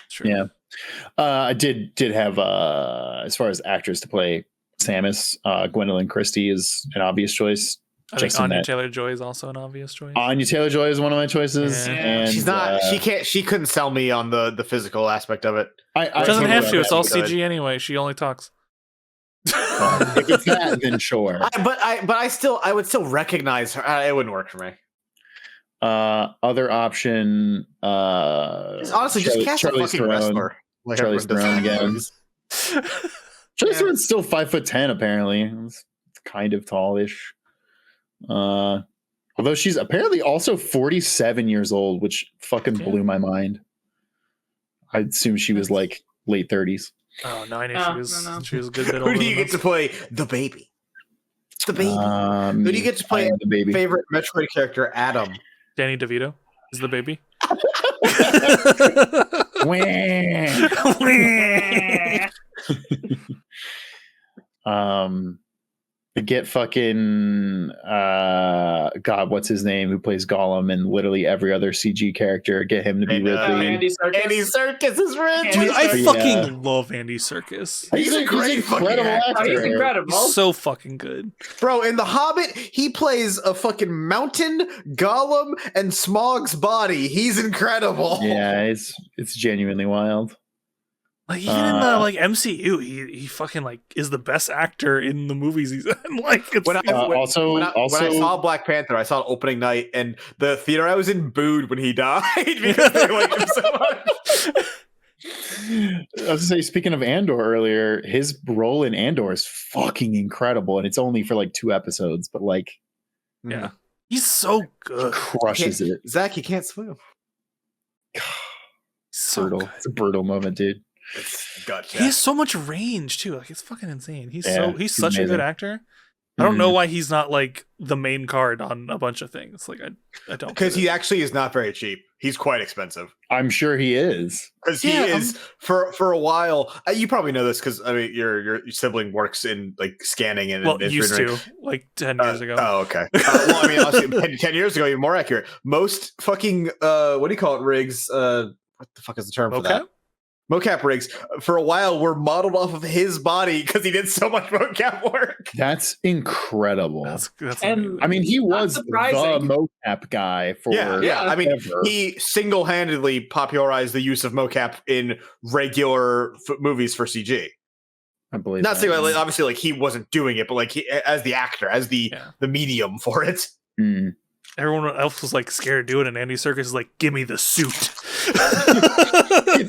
sure. yeah. I did have as far as actors to play Samus, Gwendolyn Christie is an obvious choice. I think Just in Anya that- Taylor-Joy is also an obvious choice. Anya Taylor-Joy is one of my choices. Yeah. And She's not. She couldn't sell me on the physical aspect of it. I It doesn't totally have get to. It's all that. CG anyway. She only talks. If it's that, then sure. I would still recognize her. It wouldn't work for me. Other option. Honestly, just cast a fucking wrestler. Like Charlize everyone does. Theron again. Charlize Theron's still 5'10", apparently. It's kind of tallish. Although she's apparently also 47 years old, which fucking blew my mind. I assume she was like late 30s. Oh, no, I knew she was a good bit older. Who do you than get to us. play? The baby. It's the baby. Who do you get to I play? am the baby? Favorite Metroid character, Adam. Danny DeVito is the baby. Get fucking God, what's his name? Who plays Gollum and literally every other CG character? Get him to be Ridley. Andy Serkis. Andy Serkis is rich. Dude, I Yeah. fucking love Andy Serkis. He's a great fucking incredible actor. Oh, he's actor. incredible. He's so fucking good. Bro, in The Hobbit, he plays a fucking mountain, Gollum, and Smaug's body. He's incredible. Yeah, it's genuinely wild. Like even in the like MCU, he fucking like is the best actor in the movies he's in. Like it's When I Also, when I saw Black Panther, I saw it opening night, and the theater I was in booed when he died because they liked him so much. I was gonna say, speaking of Andor earlier, his role in Andor is fucking incredible, and it's only for like 2 episodes, but like, yeah, he's so good. crushes it. Zach, you can't swim. So Brutal. good. It's a brutal moment, dude. It's gotcha. He has so much range too. Like it's fucking insane. He's Yeah, he's he's such a good amazing. actor. I don't know why he's not like the main card on a bunch of things. Like I don't Because get he it. actually is not very cheap. He's quite expensive. I'm sure he is. Because Yeah, he is for a while. You probably know this because I mean your sibling works in like scanning and well is used rendering- to like 10 years ago. Oh, okay. Well, I mean, honestly, 10 years ago, even more accurate. Most fucking what do you call it? Rigs. What the fuck is the term for that? Mocap rigs for a while were modeled off of his body because he did so much mocap work. That's incredible. That's And- amazing. I mean, he Not was the surprising. mocap guy for Yeah. I mean, ever. he single-handedly popularized the use of mocap in regular movies for CG. I believe Not that. saying like, obviously like he wasn't doing it, but like he, as the actor, as the medium for it. Mm. everyone else was like scared to do it, and Andy Serkis is like, "Give me the suit."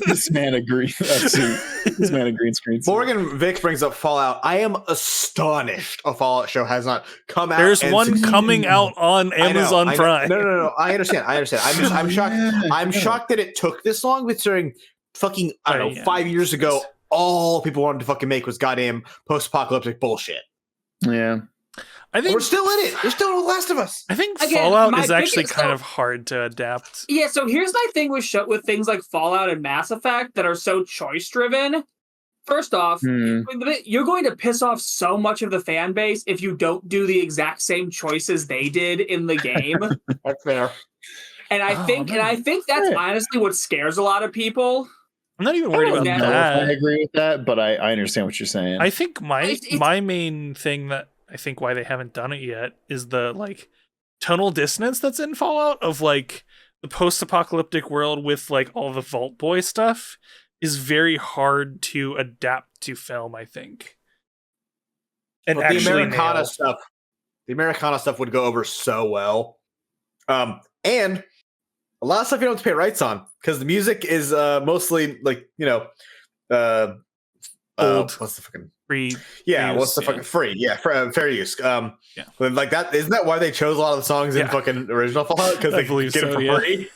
This man agrees. This man a green screen. Morgan Vick brings up Fallout. I am astonished a Fallout show has not come out. There's one coming out on Amazon Prime. No. I understand. I'm shocked. I'm shocked that it took this long, considering fucking 5 years ago, all people wanted to fucking make was goddamn post-apocalyptic bullshit. Yeah. I think we're still in it. We're still in The Last of Us. I think Fallout is actually kind of hard to adapt. Yeah, so here's my thing with things like Fallout and Mass Effect that are so choice-driven. First off, you're going to piss off so much of the fan base if you don't do the exact same choices they did in the game. That's fair. And I think that's honestly what scares a lot of people. I'm not even worried about that. I agree with that, but I understand what you're saying. I think my main thing that I think why they haven't done it yet is the like tonal dissonance that's in Fallout of like the post-apocalyptic world with like all the Vault Boy stuff is very hard to adapt to film, I think. And the Americana stuff would go over so well. And a lot of stuff you don't have to pay rights on because the music is mostly like, old. What's the fucking free? Yeah, what's the fucking free? Yeah, fair use. Like that. Isn't that why they chose a lot of the songs in fucking original Fallout? Because they believe get it for free.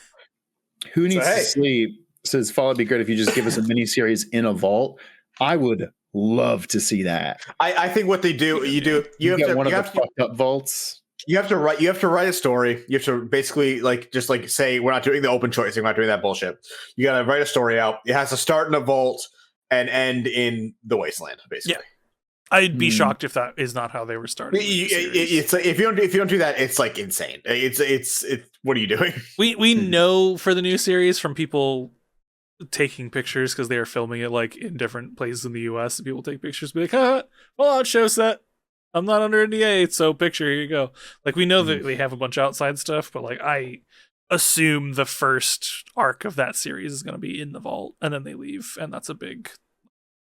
Who needs to sleep? Says Fallout would be great if you just give us a mini series in a vault. I would love to see that. I think what they do, you have get to one of the fucked up vaults. You have to write a story. You have to basically just say we're not doing the open choice. We're not doing that bullshit. You got to write a story out. It has to start in a vault and end in the wasteland, basically. Yeah. I'd be shocked if that is not how they were starting. It's like, if you don't do that, it's like insane. It's what are you doing? We know for the new series from people taking pictures because they are filming it like in different places in the US. People take pictures, be like, Fallout show set. I'm not under NDA, so picture, here you go. Like we know that they have a bunch of outside stuff, but like I assume the first arc of that series is going to be in the vault, and then they leave, and that's a big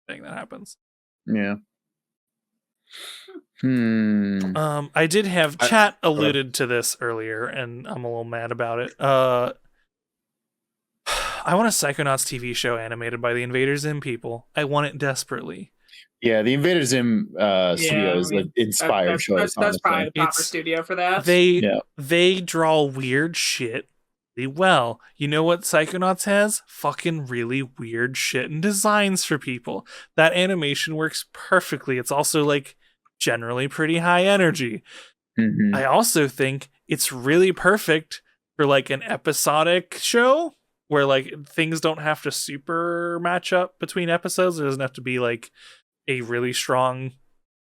thing that happens. Yeah. I did have chat alluded to this earlier, and I'm a little mad about it. I want a Psychonauts TV show animated by the Invader Zim people. I want it desperately. Yeah, the Invader Zim studio is the inspired choice. That's probably the proper studio for that. They draw weird shit really well. You know what Psychonauts has? Fucking really weird shit and designs for people. That animation works perfectly. It's also like generally pretty high energy. I also think it's really perfect for like an episodic show where like things don't have to super match up between episodes. There doesn't have to be like a really strong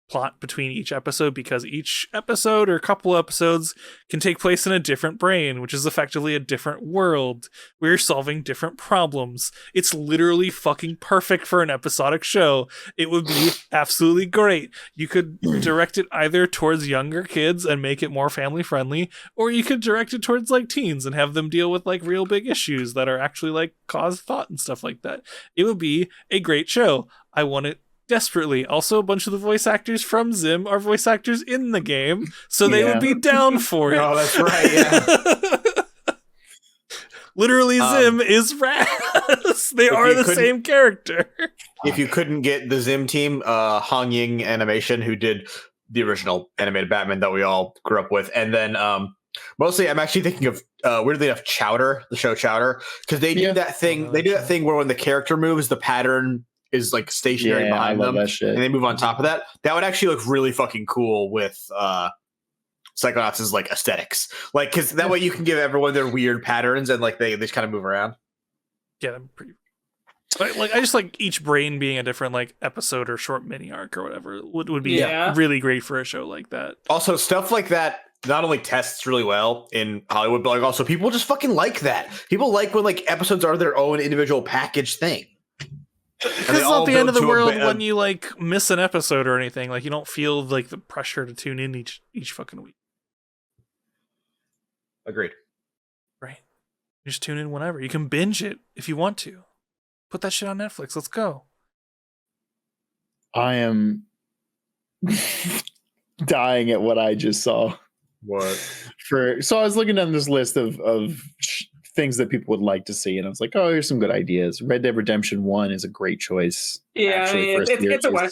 plot between each episode, because each episode or couple episodes can take place in a different brain, which is effectively a different world. We're solving different problems. It's literally fucking perfect for an episodic show. It would be absolutely great. You could direct it either towards younger kids and make it more family friendly, or you could direct it towards like teens and have them deal with like real big issues that are actually like cause thought and stuff like that. It would be a great show. I want it desperately. Also, a bunch of the voice actors from Zim are voice actors in the game, so they would be down for it. Oh, that's right. Yeah. Literally, Zim is Raz. They are the same character. If you couldn't get the Zim team, Hong Ying Animation, who did the original animated Batman that we all grew up with, and then mostly I'm actually thinking of weirdly enough Chowder, the show Chowder, because they do that thing. They do that thing where when the character moves, the pattern is like stationary behind them, and they move on top of that. That would actually look really fucking cool with Psychonauts' like aesthetics, like because that way you can give everyone their weird patterns and like they just kind of move around. Yeah, I'm pretty. Like I just like each brain being a different like episode or short mini arc or whatever would be really great for a show like that. Also, stuff like that not only tests really well in Hollywood, but like also people just fucking like that. People like when like episodes are their own individual package thing. Because it's not the end of the world when you like miss an episode or anything. Like you don't feel like the pressure to tune in each fucking week. Agreed. Right. You just tune in whenever. You can binge it if you want to. Put that shit on Netflix. Let's go. I am dying at what I just saw. What? So I was looking down this list of things that people would like to see, and I was like, oh, here's some good ideas. Red Dead Redemption 1 is a great choice. Yeah, actually, for a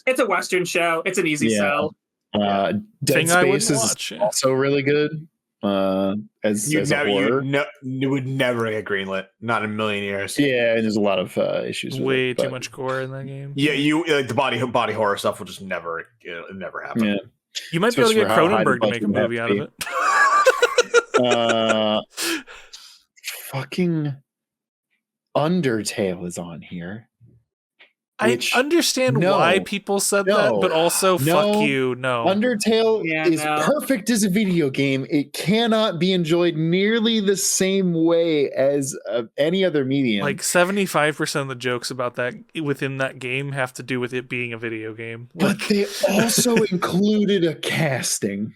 it's a Western show. It's an easy sell. Dead Thing I Space wouldn't is watch, yeah. also really good. As a horror. You would never get greenlit. Not in a million years. Yeah, and there's a lot of issues with Way it, too but- much gore in that game. Yeah, you like the body horror stuff will just never happen. Yeah. You might be able to get Especially for how high the Cronenberg to make a budget movie out would of it. Fucking Undertale is on here. I understand why people said that, but also fuck you. No. Undertale Yeah, is no. perfect as a video game. It cannot be enjoyed nearly the same way as any other medium. Like 75% of the jokes about that within that game have to do with it being a video game. But they also included a casting.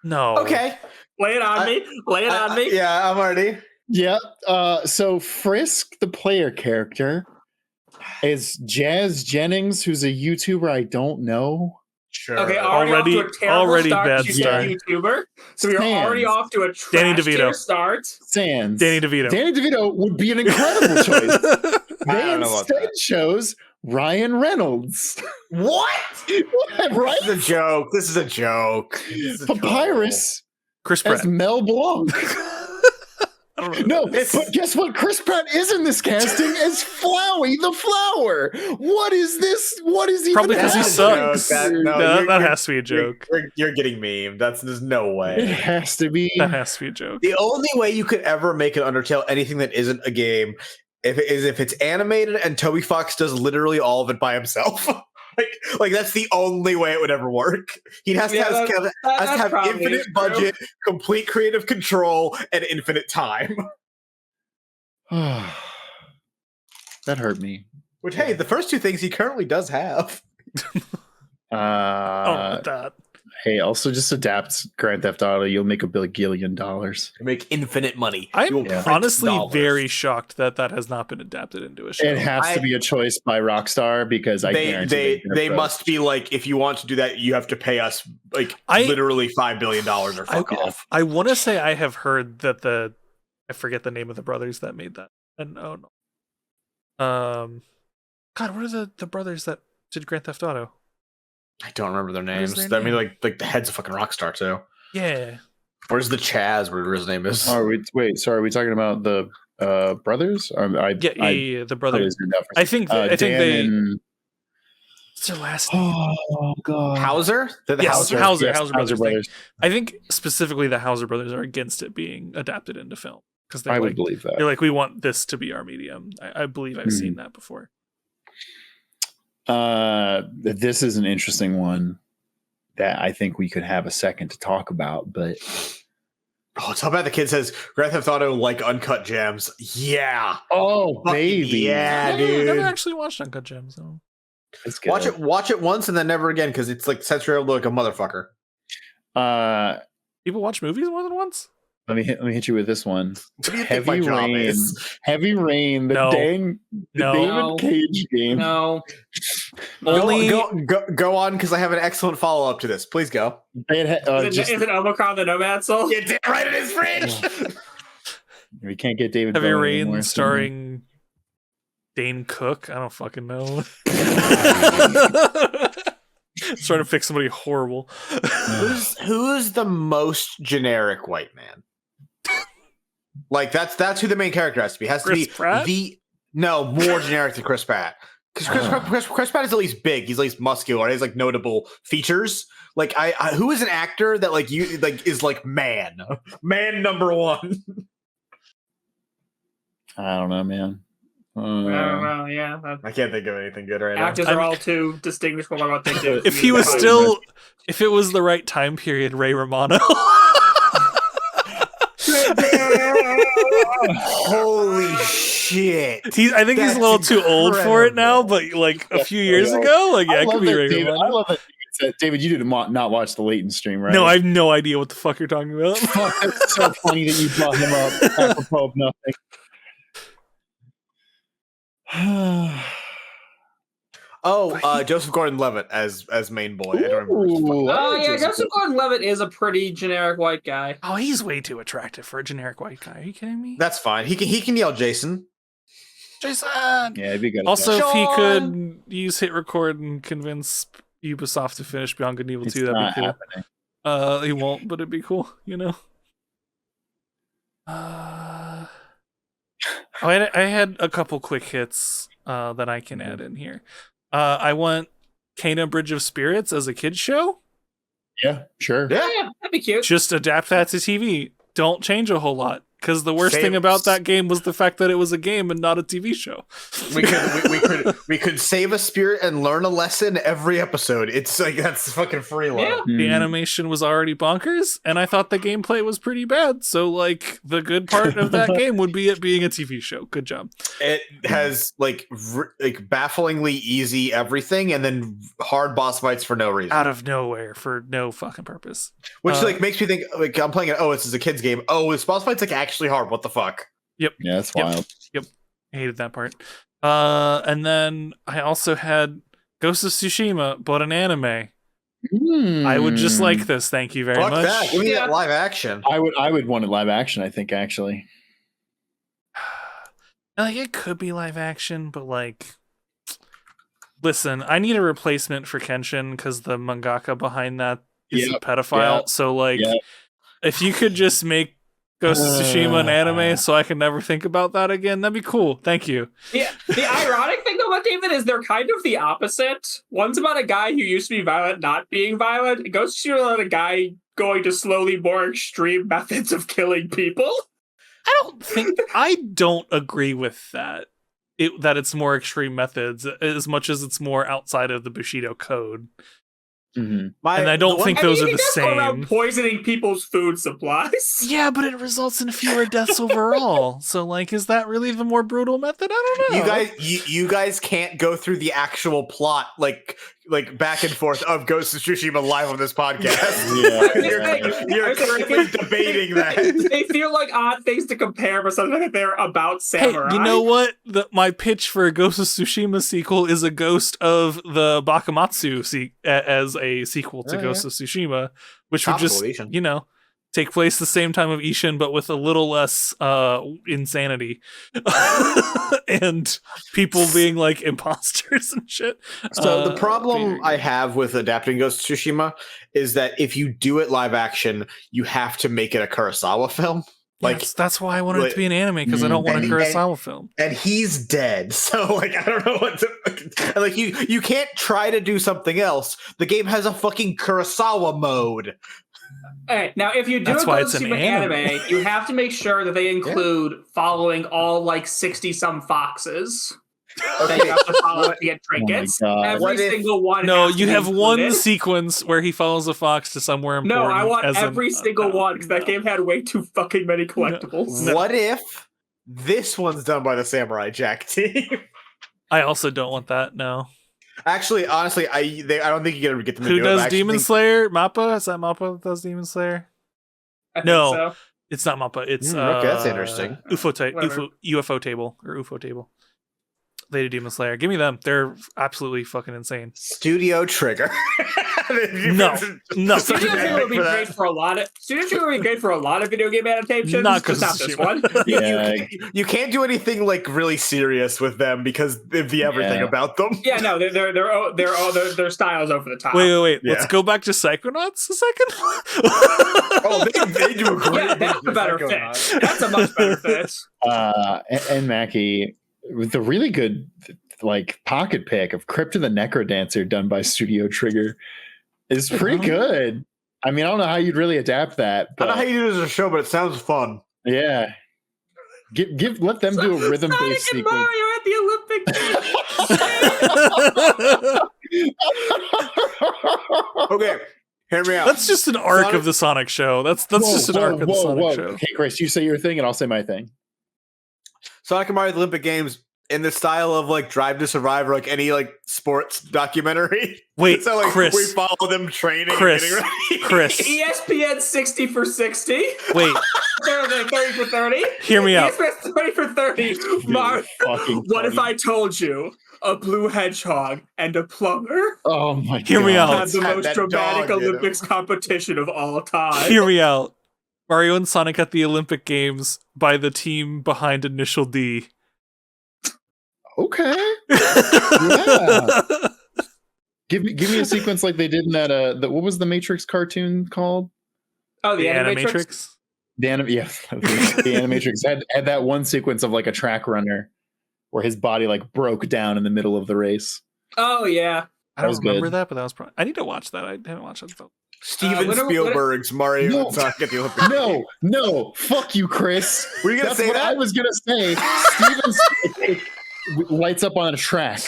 No. Okay. Lay it on me. Lay it on me. Yeah, I'm already. Yeah. So Frisk, the player character, is Jazz Jennings, who's a YouTuber I don't know. Sure. Okay, already off to a terrible already start. bad She's start. a YouTuber, so we're Sans. already off to a Danny trash DeVito. tier start. Sans. Danny DeVito. Danny DeVito would be an incredible choice. I They don't know about instead that. chose Ryan Reynolds. What? Right? This is a joke. This is a joke. This is a Papyrus Chris Pratt. as Mel Blanc. I don't know. No, but guess what? Chris Pratt is in this casting as Flowey the Flower. What is this? What is even Probably 'cause he happening? sucks. That That has to be a joke. You're getting memed. There's no It way. has to be. That has to be a joke. The only way you could ever make an Undertale anything that isn't a game if it's animated and Toby Fox does literally all of it by himself. like that's the only way it would ever work. He has to have infinite budget, complete creative control, and infinite time. That hurt me. Which, hey, the first two things he currently does have. I don't know about that. Hey, also just adapt Grand Theft Auto. You'll make $1 billion. Make infinite money. I'm You will print honestly dollars. very shocked that has not been adapted into a show. It has to be a choice by Rockstar because I guarantee they must be like, if you want to do that, you have to pay us literally $5 billion or fuck off. I want to say I have heard that I forget the name of the brothers that made that. And oh no. God, what are the brothers that did Grand Theft Auto? I don't remember their What is names. their I mean, name? like the head's a fucking rock star too. Yeah. Where's the Chaz? Whatever his name is. Are we talking about the brothers? Yeah, the brothers. I I think they. and... What's their last name? Oh god. Hauser? They're the Yes, Hauser. Hauser brothers. I think specifically the Hauser brothers are against it being adapted into film because I would believe that. they're like, we want this to be our medium. I believe I've seen that before. This is an interesting one that I think we could have a second to talk about, but Oh, it's how bad the kid says Grand Theft Auto like uncut gems. Yeah. oh Fucking baby, yeah, I dude. never actually watched Uncut Gems though. it's good. Watch it once and then never again because it's like censored like a motherfucker. People watch movies more than once? Let me hit you with this one. What do you think my job is? Heavy Rain, the No. David No. Cage game. No. Only Go on because I have an excellent follow up to this. Please go. Is it Omicron the Nomad Soul? You did right in his fridge. We can't get David Heavy Bowie Rain anymore, so- starring Dane Cook. I don't fucking know. Trying to pick somebody horrible. Who's the most generic white man? Like that's who the main character has to be. Has to Chris be Pratt? more generic than Chris Pratt. Because Chris Pratt is at least big. He's at least muscular. He has like notable features. Like I who is an actor that like you like is like man number one. I don't know, man. I don't know. Yeah. I can't think of anything good right now. Actors are all too distinguishable about what they do. If it was the right time period, Ray Romano. Holy shit! I think he's a little too old for it now, but like a few years ago, like yeah, it could be Ray David, I Romano. love that. David, you did not watch the Leighton stream, right? No, I have no idea what the fuck you're talking about. Fuck, that's so funny that you brought him up apropos of nothing. Joseph Gordon-Levitt as main boy. I don't remember. Ooh, I Oh like yeah, Joseph Gordon-Levitt is a pretty generic white guy. Oh, he's way too attractive for a generic white guy. Are you kidding me? That's fine. He can yell Jason. Jason. Yeah, it'd be good. Also, if he Sean! could use hit record and convince Ubisoft to finish Beyond Good and Evil 2, that'd be cool. Happening. He won't, but it'd be cool, you know. I had a couple quick hits that I can add in here. I want Kena Bridge of Spirits as a kids show. Yeah, sure. Yeah. Yeah, that'd be cute. Just adapt that to TV. Don't change a whole lot. Because the worst thing about that game was the fact that it was a game and not a TV show. We could save a spirit and learn a lesson every episode. It's like that's fucking free love. Yeah. The animation was already bonkers, and I thought the gameplay was pretty bad. So, like, the good part of that game would be it being a TV show. Good job. It has like bafflingly easy everything, and then hard boss fights for no reason. Out of nowhere for no fucking purpose. Which like makes me think like I'm playing it. Oh, this is a kid's game. Oh, this boss fight's like actually hard. What the fuck? Yeah, that's wild. Yep. I hated that part. And then I also had Ghost of Tsushima, but an anime. I would just like this. Thank you very Fuck much. that. Give me that live action. I would want it live action, I think, actually. Like, it could be live action, but like, listen, I need a replacement for Kenshin because the mangaka behind that is a pedophile. Yep. So like, Yep. if you could just make Ghost of Tsushima an anime so I can never think about that again, that'd be cool. Thank you. Yeah, the ironic thing though about David is they're kind of the opposite. One's about a guy who used to be violent not being violent. It goes to about a guy going to slowly more extreme methods of killing people. I don't agree with that. That it's more extreme methods as much as it's more outside of the Bushido code. Mm-hmm. And I don't think those are the Go around same. poisoning people's food supplies. Yeah, but it results in fewer deaths overall. So, like, is that really the more brutal method? I don't know. You guys can't go through the actual plot like back and forth of Ghost of Tsushima live on this podcast. You're currently debating that. They feel like odd things to compare, but something that they're about samurai. Hey, you know what? My pitch for a Ghost of Tsushima sequel is a Ghost of the Bakamatsu as a sequel to Ghost of Tsushima, which would just, take place the same time of Ishin, but with a little less insanity and people being like imposters and shit. So the problem I have with adapting Ghost of Tsushima is that if you do it live action, you have to make it a Kurosawa film. Like that's why I wanted it to be an anime, because I don't want a Kurosawa film. And he's dead, so like I don't know what to like. You can't try to do something else. The game has a fucking Kurosawa mode. All right, now if you do a Ghost of Tsushima anime, you have to make sure that they include following all like 60-some foxes. That you have to follow to get trinkets. Every single one. No, you have one sequence where he follows a fox to somewhere important. No, I want every single one because that game had way too fucking many collectibles. No. What if this one's done by the Samurai Jack team? I also don't want that. No. Actually, honestly, I don't think you're gonna get them. Who does Demon Slayer? Mappa? Is that Mappa that does Demon Slayer? No, it's not Mappa. It's okay, that's interesting. UFO table or UFO table. They do Demon Slayer. Give me them. They're absolutely fucking insane. Studio Trigger. No. Studio Trigger would be great for a lot of. Studio Trigger would be great for a lot of video game adaptations. Not this one. You can't do anything like really serious with them because of the everything about them. Yeah, no, their style is over the top. Wait. Yeah. Let's go back to Psychonauts a second. They do a great. Yeah, that's a better fit. That's a much better fit. And Mackie, with the really good like pocket pick of Crypt of the Necrodancer done by Studio Trigger is pretty good. I mean, I don't know how you'd really adapt that. But, I don't know how you do it as a show, but it sounds fun. Yeah. Let them do a rhythm-based sequence. Mario at the Olympic Games. Okay, hear me out. That's just an arc of the Sonic show. That's just an arc of the Sonic show. Okay, Chris, you say your thing and I'll say my thing. Sonic and Mario at the Olympic Games in the style of like Drive to Survive or like any like sports documentary. Wait, So like Chris. we follow them training. Chris. And getting ready. Chris. ESPN 60 for 60. Wait. 30 for 30. Hear me out. ESPN 30 for 30. Mario, what if I told you a blue hedgehog and a plumber Oh my god. Hear me out. had the most That dramatic dog, Olympics competition of all time? Hear me out. Mario and Sonic at the Olympic Games by the team behind Initial D. Okay. Yeah. Give me a sequence like they did in that what was the Matrix cartoon called? Oh, The the Animatrix? Animatrix? The Animatrix had that one sequence of like a track runner where his body like broke down in the middle of the race. Oh, yeah. I That don't was remember good. that, but that was probably... I need to watch that. I haven't watched that. Steven what- Spielberg's Mario No. and Sonic at the Olympics. No, fuck you, Chris. Were you gonna That's say what that? I was gonna say. Steven lights up on a track.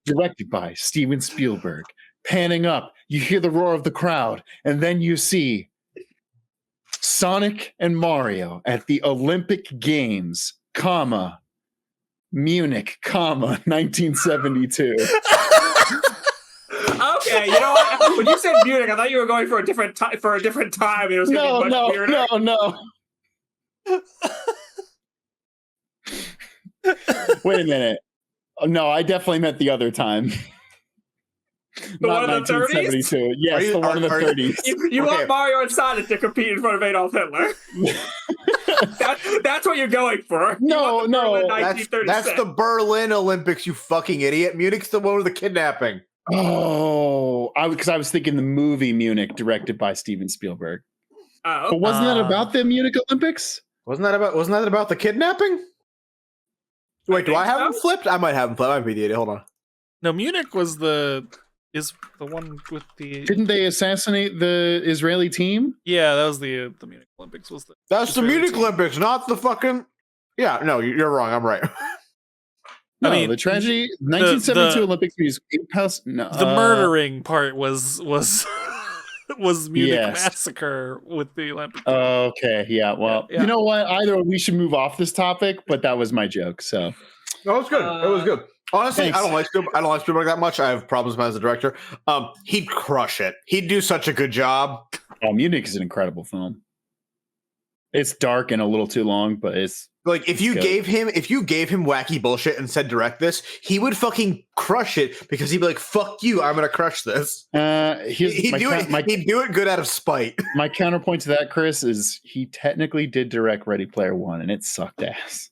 Directed by Steven Spielberg. Panning up, you hear the roar of the crowd, and then you see Sonic and Mario at the Olympic Games, Munich, 1972. Okay, you know what? When you said Munich, I thought you were going for a different time. And it was going to be much weirder. No. Wait a minute. Oh, no, I definitely meant the other time. The Not one in the 30s? 1972. Yes, the one in the 30s. You Okay. want Mario and Sonic to compete in front of Adolf Hitler. That's what you're going for. You No, want the no, Berlin That's 1936. the Berlin Olympics, you fucking idiot. Munich's the one with the kidnapping. Oh, because I was thinking the movie Munich, directed by Steven Spielberg. Oh, But wasn't that about the Munich Olympics? Wasn't that about the kidnapping? Wait, do I have them so. flipped? I might have them flipped. I might be the idiot. Hold on. No, Munich is the one with the... Didn't they assassinate the Israeli team? Yeah, that was the Munich Olympics. Was the That's the Israeli Munich team. Olympics, not the fucking. Yeah, no, you're wrong. I'm right. No, I mean, the tragedy, 1972 the- Olympics music. No, The murdering part was was Munich Yes. Massacre with the Olympic. Okay, yeah. Well, Yeah. you know what? Either we should move off this topic, but that was my joke. So No, it was good. It was good. Honestly, Thanks. I don't like Spielberg that much. I have problems with him as a director. He'd crush it. He'd do such a good job. Munich is an incredible film. It's dark and a little too long, but it's Like if you good. gave him wacky bullshit and said direct this, he would fucking crush it because he'd be like, "Fuck you, I'm gonna crush this." He'd do it good out of spite. My counterpoint to that, Chris, is he technically did direct Ready Player One, and it sucked ass.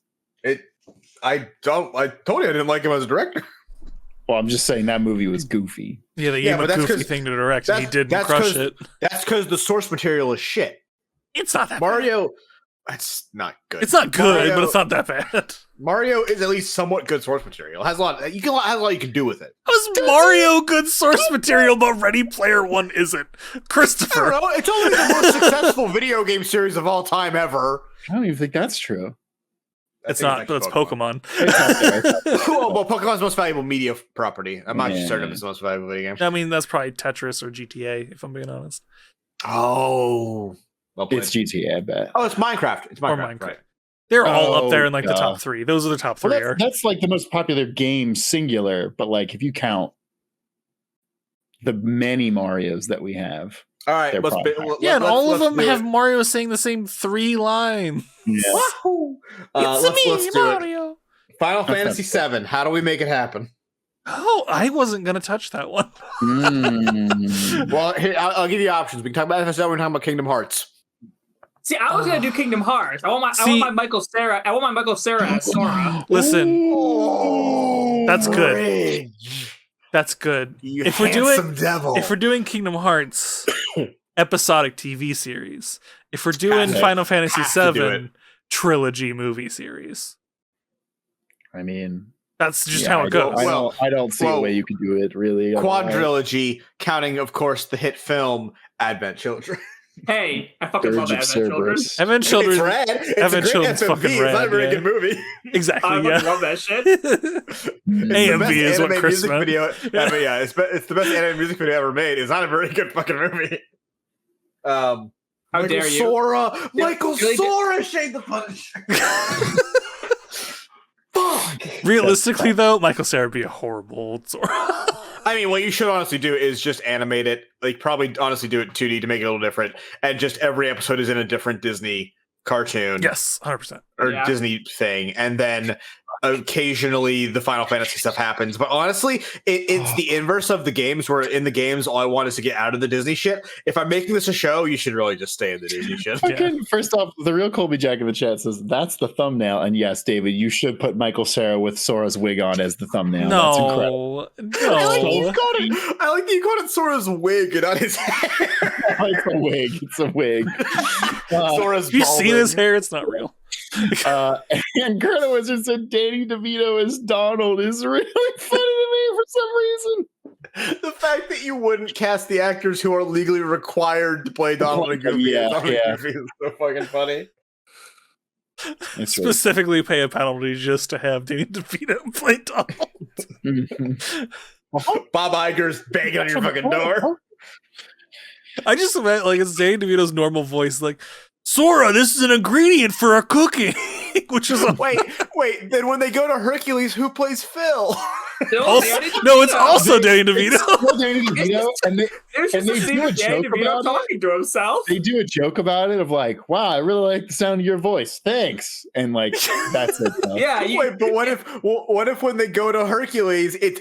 I told you I didn't like him as a director. Well, I'm just saying that movie was goofy. Yeah, they Yeah, gave him but a that's goofy 'cause- thing to direct, and he didn't that's crush 'cause- it. That's because the source material is shit. It's not that Mario, that's not good. It's not good, Mario- but it's not that bad. Mario is at least somewhat good source material. It has a lot. Has a lot you can do with it. How's Mario good source material, but Ready Player One isn't? I don't Christopher. know. It's only the most successful video game series of all time ever. I don't even think that's true. It's I not. think That's Pokemon. It's up there. It's up there. Well, Pokemon's most valuable media property. I'm not Yeah. certain if it's the most valuable video game. I mean, that's probably Tetris or GTA, if I'm being honest. Oh, well played. It's GTA, I bet. Oh, it's Minecraft. It's Or Minecraft. Minecraft. Right. They're all up there Oh, in like the top God. three. Those are the top Well, three. that's like the most popular game singular, but like if you count the many Marios that we have. All right, They're let's. probably Be, high. let, Yeah, and let's- all of let's them do have it. Mario saying the same three lines. Yeah. Wahoo! It's let's me, do it. Mario. Final Fantasy VII. How do we make it happen? Oh, I wasn't gonna touch that one. Mm. Well, here, I'll give you options. We can talk about FSL. We're talking about Kingdom Hearts. See, I was gonna do Kingdom Hearts. I want See- my Michael Sarah. I want my Michael Sarah as Sora. Listen, Oh, That's good. Bridge. that's good. You If we're handsome devil. If we're doing Kingdom Hearts episodic TV series, if we're doing Have to. Final Fantasy Have to do VII trilogy movie series, I mean, that's just yeah, how it goes. I don't see a Well, way you could do it really. Quadrilogy, counting, of course, the hit film Advent Children. Hey, I fucking love Dirge of Advent Children. Cerberus. Evan It's Children, rad. It's Advent a great Children's FMV. fucking It's not a rad, very yeah. good movie. exactly. I Yeah. fucking love that shit. It's the best AMV is what anime Chris music meant. video. Yeah, it's the best anime music video ever made. It's not a very good fucking movie. How Michael dare you? Sora, Michael really Sora, Shade the Punisher. Realistically, though, Michael Cera would be a horrible old Sora. I mean, what you should honestly do is just animate it. Like, probably honestly do it 2D to make it a little different. And just every episode is in a different Disney cartoon. Yes, 100%. Or Disney thing. And then occasionally the Final Fantasy stuff happens. But honestly, it's the inverse of the games, where in the games, all I want is to get out of the Disney shit. If I'm making this a show, you should really just stay in the Disney shit. Okay, first off, the real Colby Jack in the chat says that's the thumbnail. And yes, David, you should put Michael Cera with Sora's wig on as the thumbnail. That's incredible. No. I like that you called it Sora's wig and not his hair. It's a wig. It's a wig. Sora's Have you seen his hair? It's not real. And Colonel Wizard said Danny DeVito as Donald is really funny to me for some reason. The fact that you wouldn't cast the actors who are legally required to play Donald and Goofy, Goofy is so fucking funny. Specifically pay a penalty just to have Danny DeVito play Donald. Bob Iger's banging on your fucking door. I just meant, like, it's Danny DeVito's normal voice, like, Sora, this is an ingredient for our cooking. Which is wait. Then when they go to Hercules, who plays Phil? No, it's also Danny DeVito. Danny DeVito, and they do a joke about talking to himself. They do a joke about it of like, "Wow, I really like the sound of your voice. Thanks." And like, that's it. Yeah. Wait, but what if when they go to Hercules, it's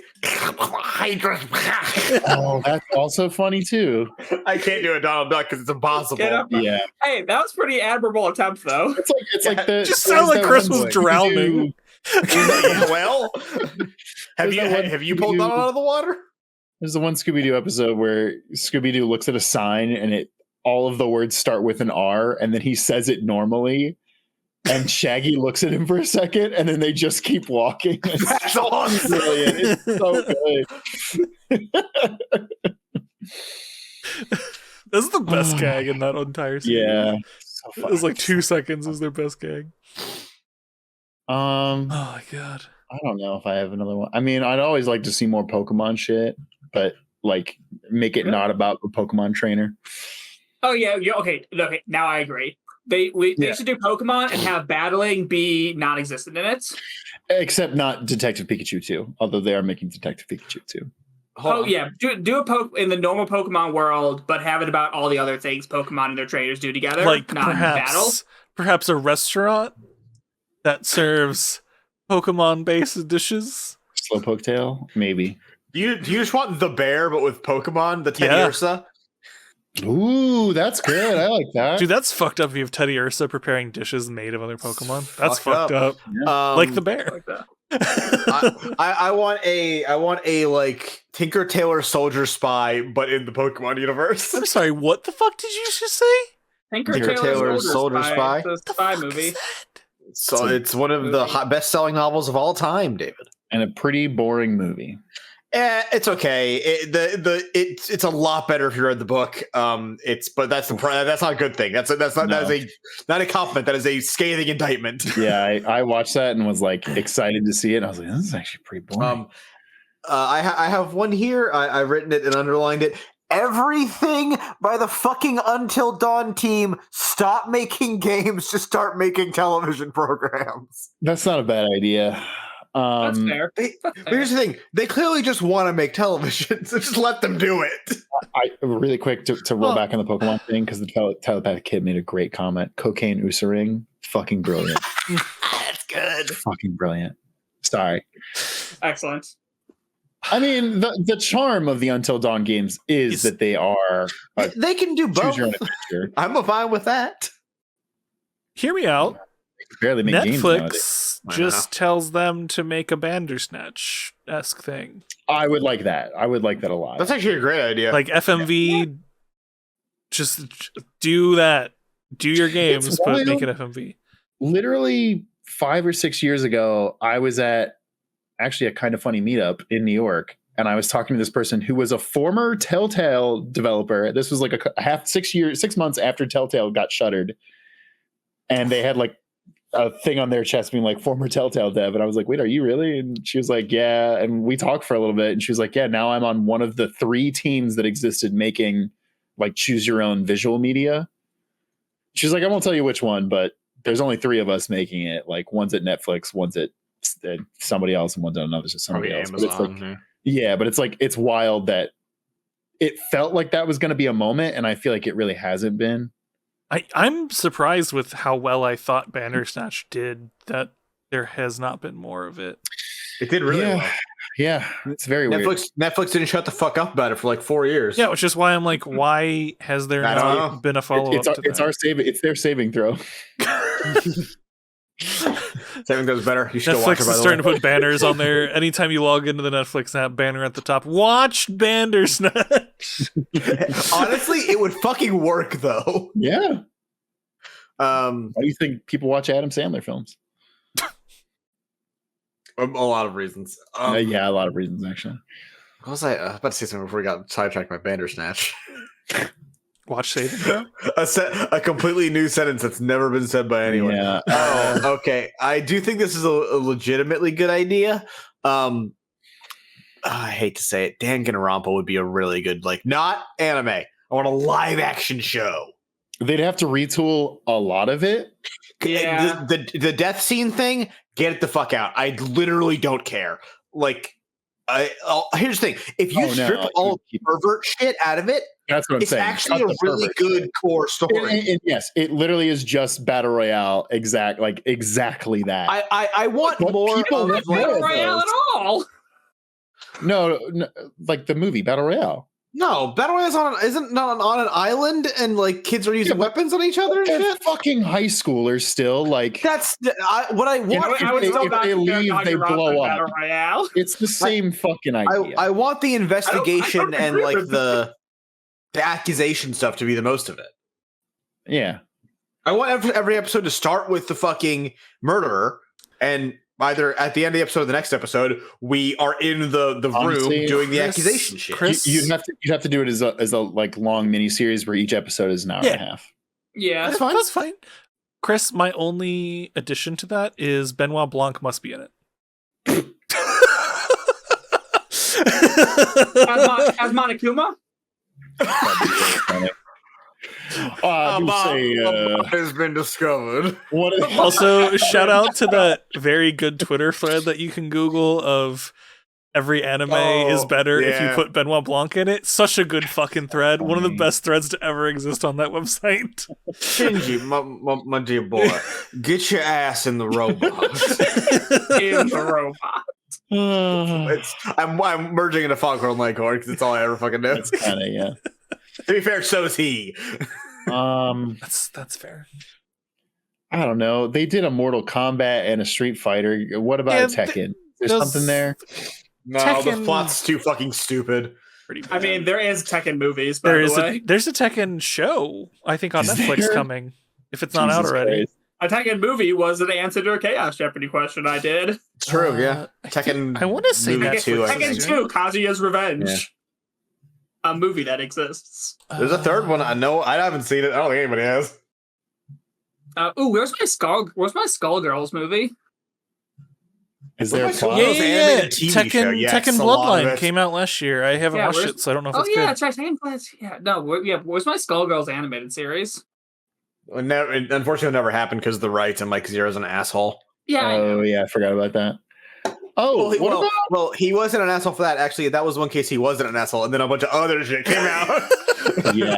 oh, that's also funny too. I can't do a Donald Duck because it's impossible. Yeah. Hey, that was pretty admirable attempt, though. It's like the just sound like Chris was drowning. Well, have you pulled Donald out of the water? There's the one Scooby-Doo episode where Scooby-Doo looks at a sign and all of the words start with an R, and then he says it normally, and Shaggy looks at him for a second, and then they just keep walking. That's awesome. Brilliant. It's so good. This is the best gag in that entire series. Yeah. It was like 2 seconds is their best gag. Oh my god. I don't know if I have another one. I mean, I'd always like to see more Pokemon shit, but like make it not about the Pokemon trainer. Oh yeah, okay. Now I agree. They should do Pokemon and have battling be non-existent in it. Except not Detective Pikachu 2, although they are making Detective Pikachu 2. Yeah, do a in the normal Pokemon world, but have it about all the other things Pokemon and their trainers do together, like not battle. Perhaps a restaurant that serves Pokemon-based dishes. Slowpoke Tail, maybe. Do you just want the bear, but with Pokemon, the Teddy Ursa? Ooh, that's good. I like that. Dude, that's fucked up if you have Teddy Ursa preparing dishes made of other Pokemon. That's fucked up. Yeah. Like the bear. I want a like Tinker Tailor Soldier Spy, but in the Pokemon universe. I'm sorry, what the fuck did you just say? Tinker Tailor Soldier Spy. It's a spy movie. So it's one of the best-selling novels of all time, David. And a pretty boring movie. It's okay. It's a lot better if you read the book. But that's not a good thing. That is not a compliment. That is a scathing indictment. Yeah, I watched that and was like excited to see it. And I was like, this is actually pretty boring. I have one here. I've written it and underlined it. Everything by the fucking Until Dawn team. Stop making games. Just start making television programs. That's not a bad idea. That's fair. But here's the thing: they clearly just want to make television, so just let them do it. Really quick to roll back on the Pokemon thing, because the telepathic kid made a great comment. Cocaine Usaring, fucking brilliant. That's good. Fucking brilliant. Sorry. Excellent. I mean, the charm of the Until Dawn games is that they are. They can do both. Choose your own adventure. I'm fine with that. Hear me out. Barely make games nowadays. Netflix just tells them to make a Bandersnatch-esque thing. I would like that. I would like that a lot. That's actually a great idea. Like FMV, just do that. Do your games, but make it FMV. Literally 5 or 6 years ago, I was at actually a Kind of Funny meetup in New York, and I was talking to this person who was a former Telltale developer. This was like a 6 months after Telltale got shuttered, and they had like a thing on their chest being like former Telltale dev. And I was like, wait, are you really? And she was like, yeah. And we talked for a little bit, and she was like, yeah, now I'm on one of the 3 teams that existed making like choose your own visual media. She's like, I won't tell you which one, but there's only 3 of us making it. Like one's at Netflix, one's at somebody else and one done another to somebody Probably else. But it's like, Amazon. but it's like it's wild that it felt like that was going to be a moment, and I feel like it really hasn't been. I'm surprised with how well I thought Bandersnatch did, that there has not been more of it. It did really well. Yeah, it's very weird. Netflix didn't shut the fuck up about it for like 4 years. Yeah, which is why I'm like, why has there I don't know. not been a follow-up to that? It's their saving throw. Saving goes better. You should go watch Netflix it, by is the starting way. to put banners on there. Anytime you log into the Netflix app, banner at the top. Watch Bandersnatch. Honestly, it would fucking work though. Yeah. Why do you think people watch Adam Sandler films? A lot of reasons. A lot of reasons actually. What was I about to say something before we got sidetracked by Bandersnatch? Watch Saving Throw? A completely new sentence that's never been said by anyone. Yeah. Okay. I do think this is a legitimately good idea. I hate to say it. Danganronpa would be a really good, like, not anime. I want a live action show. They'd have to retool a lot of it. Yeah. The death scene thing, get it the fuck out. I literally don't care. Like, here's the thing. If you strip all the pervert shit out of it, that's what I'm it's saying. actually a really good core story. And yes, it literally is just battle royale. Exactly that. I want more People of Battle Royale at all. No, like the movie Battle Royale. No, Battle Royale isn't on an island, and like kids are using weapons on each other and They're shit. Fucking high schoolers still. Like that's what I want. If they leave, they blow up. Battle Royale. It's the same fucking idea. I want the investigation and like the accusation stuff to be the most of it. Yeah, I want every episode to start with the fucking murderer, and either at the end of the episode or the next episode, we are in the Honestly, room doing the accusation shit. You'd have to do it as a like long mini series where each episode is an hour and a half. Yeah, That's fine. That's fine. Chris, my only addition to that is Benoit Blanc must be in it. as Monokuma? Has been discovered. Also, shout out to that very good Twitter thread that you can Google of every anime is better if you put Benoit Blanc in it. Such a good fucking thread. One of the best threads to ever exist on that website. Shinji, my dear boy, get your ass in the robot. In the robot. I'm merging into Foghorn Leghorn because it's all I ever fucking do. That's kind of To be fair, so is he. That's fair. I don't know. They did a Mortal Kombat and a Street Fighter. What about Tekken? There's something there. No, Tekken, the plot's too fucking stupid. I mean, there is Tekken movies. There's a Tekken show, I think, on Netflix coming. If it's not out already. Christ. A Tekken movie was an answer to a Chaos Jeopardy question I did. True, yeah. Tekken. I want to say that too. Tekken 2, Kazuya's Revenge. A movie that exists. There's a third one. I know. I haven't seen it. I don't think anybody has. Where's my Skullgirls movie? Is there a plot? Yeah. TV show. Tekken Bloodline came out last year. I haven't watched it, so I don't know if it's good. That's right. Tekken Bloodline. Yeah, no. Where's my Skullgirls animated series? It unfortunately never happened because of the rights, and Mike Zero's an asshole. Yeah. Oh, yeah. I forgot about that. Oh, well, he wasn't an asshole for that. Actually, that was one case he wasn't an asshole, and then a bunch of other shit came out. Yeah.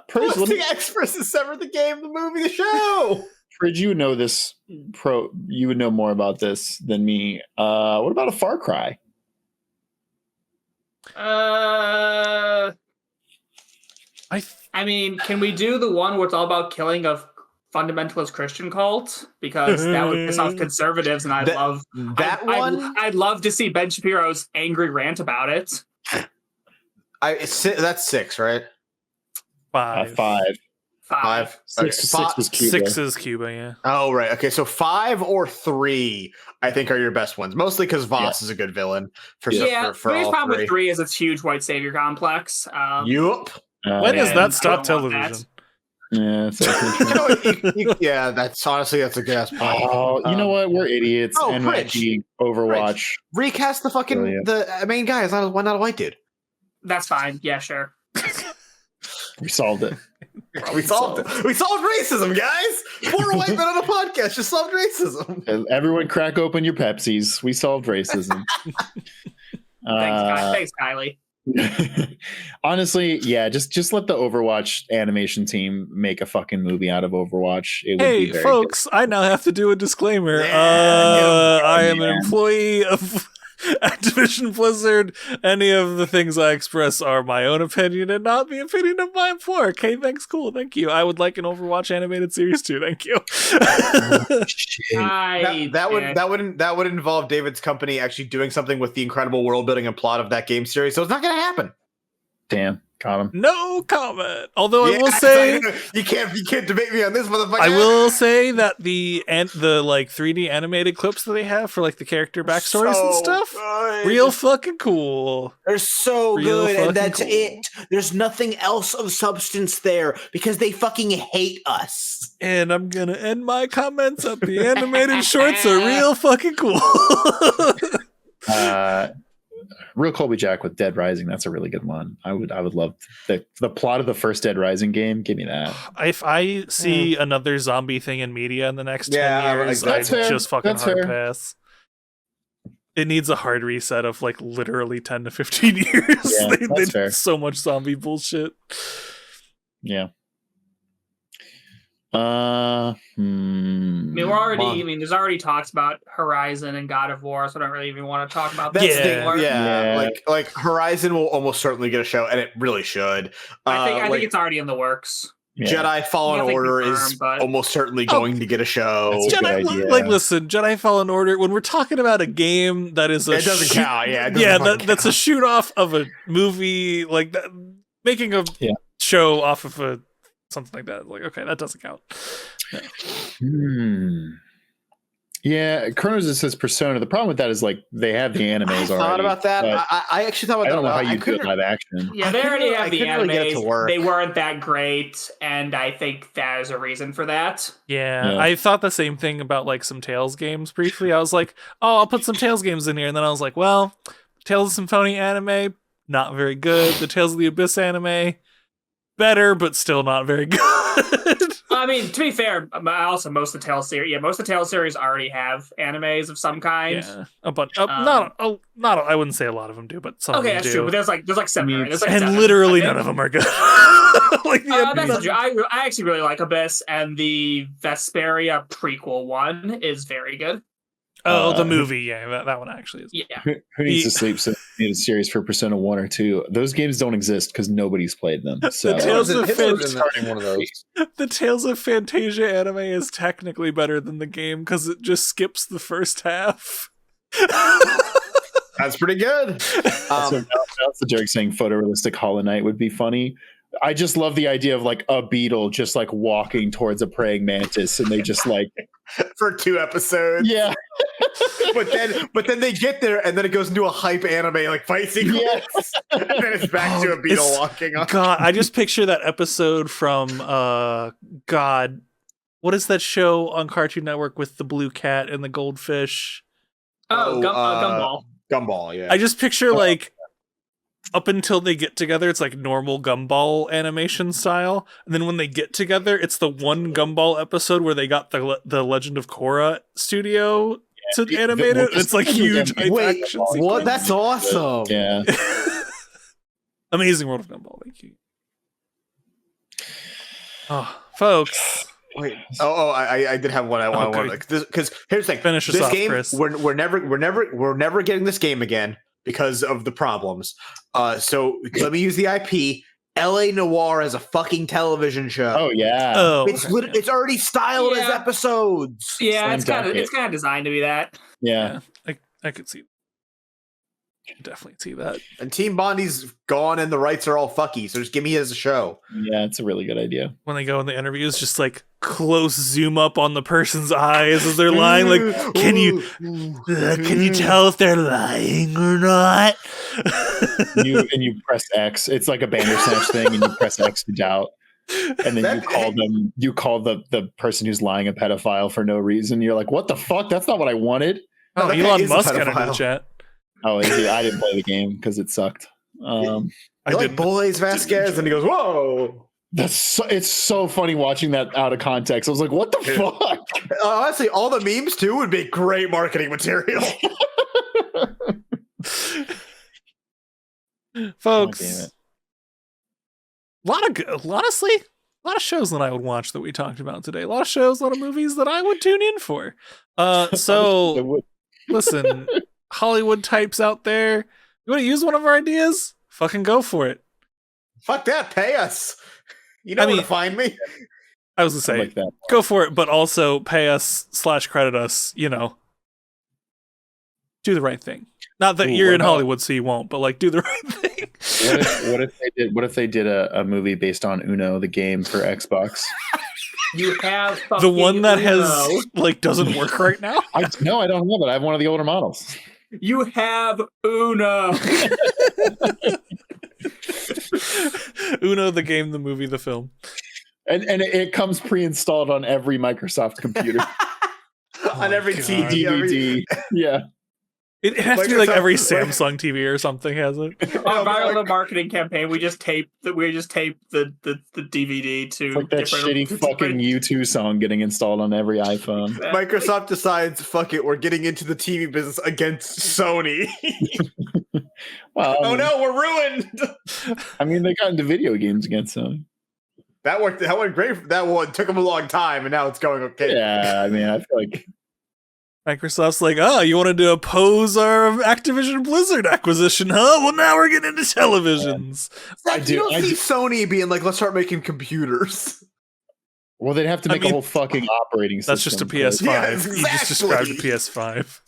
Pridge, the Express is severed the game, the movie, the show. Pridge, you would know this. You would know more about this than me. What about a Far Cry? I mean, can we do the one where it's all about killing a fundamentalist Christian cult? Because that would piss off conservatives, and I'd love to see Ben Shapiro's angry rant about it. That's 6, right? 5. 5. 6 was Cuba. 6 is Cuba, yeah. Oh, right. Okay, so 5 or 3, I think, are your best ones. Mostly because Voss is a good villain. For the all problem 3. with 3 is its huge white savior complex. Yup. When is that stop television? Yeah, that's a good ass point. Oh, you know what? We're idiots. Pridge. Overwatch. Recast the fucking the main guy. Why not a white dude? That's fine. Yeah, sure. We solved it. We solved it. We solved racism, guys. 4 white men on a podcast just solved racism. Everyone crack open your Pepsis. We solved racism. Thanks, Kylie. Honestly, yeah, just let the Overwatch animation team make a fucking movie out of Overwatch. It would Hey, be very folks, I now have to do a disclaimer. Yeah, I am an employee of Activision Blizzard. Any of the things I express are my own opinion and not the opinion of my employer. Okay, thanks, cool, thank you. I would like an Overwatch animated series too, thank you. That would involve David's company actually doing something with the incredible world building and plot of that game series. So it's not going to happen. Damn, got him. No comment. Although I will say you can't debate me on this, motherfucker. I will say that the like 3D animated clips that they have for like the character backstories and stuff, real fucking cool. They're so Real good, fucking and that's cool. it. There's nothing else of substance there because they fucking hate us. And I'm gonna end my comments up. The animated shorts are real fucking cool. Real Colby Jack with Dead Rising. That's a really good one. I would love the plot of the first Dead Rising game. Give me that. If I see another zombie thing in media in the next 10 Yeah, years, like, I that's fair. just fucking That's hard fair. pass. It needs a hard reset of like literally 10 to 15 years. Yeah, they that's did fair. so much zombie bullshit. Yeah. I mean, there's already talks about Horizon and God of War, so I don't really even want to talk about that That's anymore. Yeah. like Horizon will almost certainly get a show, and it really should. I think it's already in the works. Yeah. Jedi Fallen Nothing Order confirmed, is but- almost certainly going to get a show. That's a good Jedi, idea. like, listen, Jedi Fallen Order. When we're talking about a game that is a It doesn't count. Yeah, it doesn't yeah, fucking that's a count. shoot off of a movie, like that, making a show off of a something like that. Like, okay, that doesn't count. Yeah, Chronos just says Persona. The problem with that is like they have the animes I already. thought about that. but I actually thought about I don't know that. how you do it live action. Yeah, I they already couldn't- have I the couldn't really get it to animes. work. They weren't that great, and I think that is a reason for that. Yeah, Yeah. I thought the same thing about like some Tales games briefly. I was like, oh, I'll put some Tales games in here. And then I was like, well, Tales of Symphonia anime, not very good. The Tales of the Abyss anime, better, but still not very good. I mean, to be fair, also most of the Tales series already have animes of some kind. Yeah, a bunch. Not. I wouldn't say a lot of them do, but some of Okay, them that's do. true. But there's like 7. Right? There's like and 7, literally I none think. of them are good. Like the That's end- not true. I actually really like Abyss, and the Vesperia prequel one is very good. oh, the movie. Yeah, that one actually is. Yeah. Who needs to sleep? So we need a series for Persona 1 or 2. Those games don't exist because nobody's played them. So The Tales of Hitler's Fantasia. starting one of those. The Tales of Fantasia anime is technically better than the game because it just skips the first half. That's pretty good. so that's the joke saying photorealistic Hollow Knight would be funny. I just love the idea of like a beetle just like walking towards a praying mantis and they just like For 2 episodes. yeah. But then they get there and then it goes into a hype anime like fight sequence. Yes. And then it's back to a beetle It's- walking on. God, I just picture that episode from God, what is that show on Cartoon Network with the blue cat and the goldfish? Gumball. Gumball, yeah. I just picture like up until they get together, it's like normal Gumball animation style, and then when they get together, it's the one Gumball episode where they got the Legend of Korra studio to animate it. It's like huge hype Wait, action what? sequence. That's awesome. Yeah. Amazing World of Gumball. Thank you. Oh, folks. Wait. I did have one. I want because here's the thing. Finish us this off, game, Chris. we're never getting this game again because of the problems. So let me use the IP. LA Noire as a fucking television show. Oh yeah. Oh, It's already styled as Yeah. episodes. Yeah, Slam it's kind dunk of it. designed to be that. Yeah. I could see. Definitely see that. And Team Bondi's gone and the rights are all fucky. So just give me it as a show. Yeah, it's a really good idea. When they go in the interviews, just like close zoom up on the person's eyes as they're lying. Like, can you tell if they're lying or not? You press X. It's like a Bandersnatch thing, and you press X to doubt. And then you call the person who's lying a pedophile for no reason. You're like, what the fuck? That's not what I wanted. Oh, that guy Elon is a Musk got into the pedophile. chat. Oh, is he? I didn't play the game because it sucked. I I like didn't. Boles Vasquez, and he goes, "Whoa!" It's so funny watching that out of context. I was like, what the fuck? Honestly, all the memes too would be great marketing material. Folks, honestly, a lot of shows that I would watch that we talked about today. A lot of shows, a lot of movies that I would tune in for. So listen, Hollywood types out there, you want to use one of our ideas? Fucking go for it. Fuck that, pay us. You know where to find me. I was gonna say, like that. Go for it, but also pay us / credit us. You know, do the right thing. Not that you're in Hollywood, so you won't, but like do the right thing. What if they did a movie based on Uno, the game for Xbox? You have the one that has like doesn't work right now. No, I don't have it. I have one of the older models. You have Uno. Uno, the game, the movie, the film, and it comes pre-installed on every Microsoft computer, on every TV, DVD. Yeah. It has to be like every Samsung TV or something has it. On viral marketing campaign, we just tape the DVD to like that shitty fucking U2 song getting installed on every iPhone. Microsoft decides, fuck it, we're getting into the TV business against Sony. Well, oh no, we're ruined. I mean, they got into video games against Sony. That went great. That one took them a long time, and now it's going okay. Yeah, I mean, I feel like Microsoft's like, oh, you wanted to oppose our Activision Blizzard acquisition, huh? Well, now we're getting into televisions. I don't see Sony being like, let's start making computers. Well, they'd have to make a whole fucking operating system. That's just a PS5. Yeah, exactly. You just described a PS5.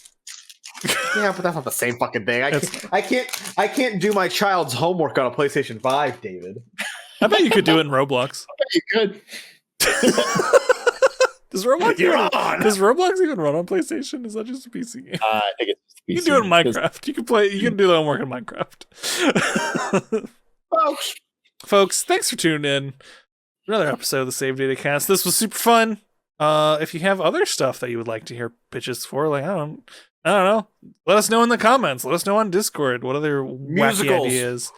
Yeah, but that's not the same fucking thing. I can't do my child's homework on a PlayStation 5, David. I bet you could do it in Roblox. I bet you could. Does Roblox even run on PlayStation? Is that just a PC game? I think it's PC. You can do it in Minecraft. You can do the homework in Minecraft. Folks, thanks for tuning in. Another episode of the Save Data Cast. This was super fun. If you have other stuff that you would like to hear pitches for, like I don't know, let us know in the comments. Let us know on Discord what other wacky ideas.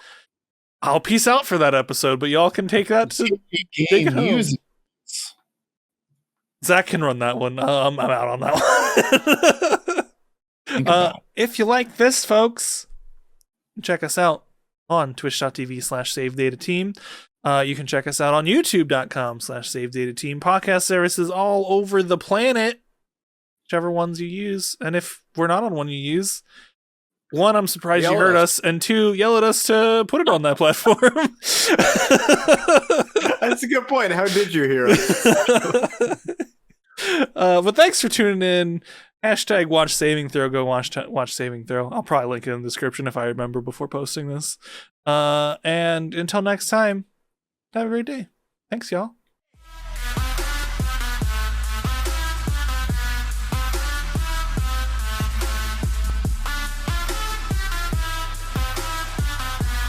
I'll peace out for that episode, but y'all can take that to take it home. Zach can run that one. I'm out on that one. If you like this, folks, check us out on twitch.tv/SaveDataTeam. You can check us out on youtube.com/SaveDataTeam. Podcast services all over the planet, whichever ones you use. And if we're not on one you use, one, I'm surprised you heard us, and two, yell at us to put it on that platform. That's a good point. How did you hear us? But thanks for tuning in. Hashtag watch saving throw. Go watch saving throw. I'll probably link it in the description if I remember before posting this. And until next time, have a great day. Thanks, y'all.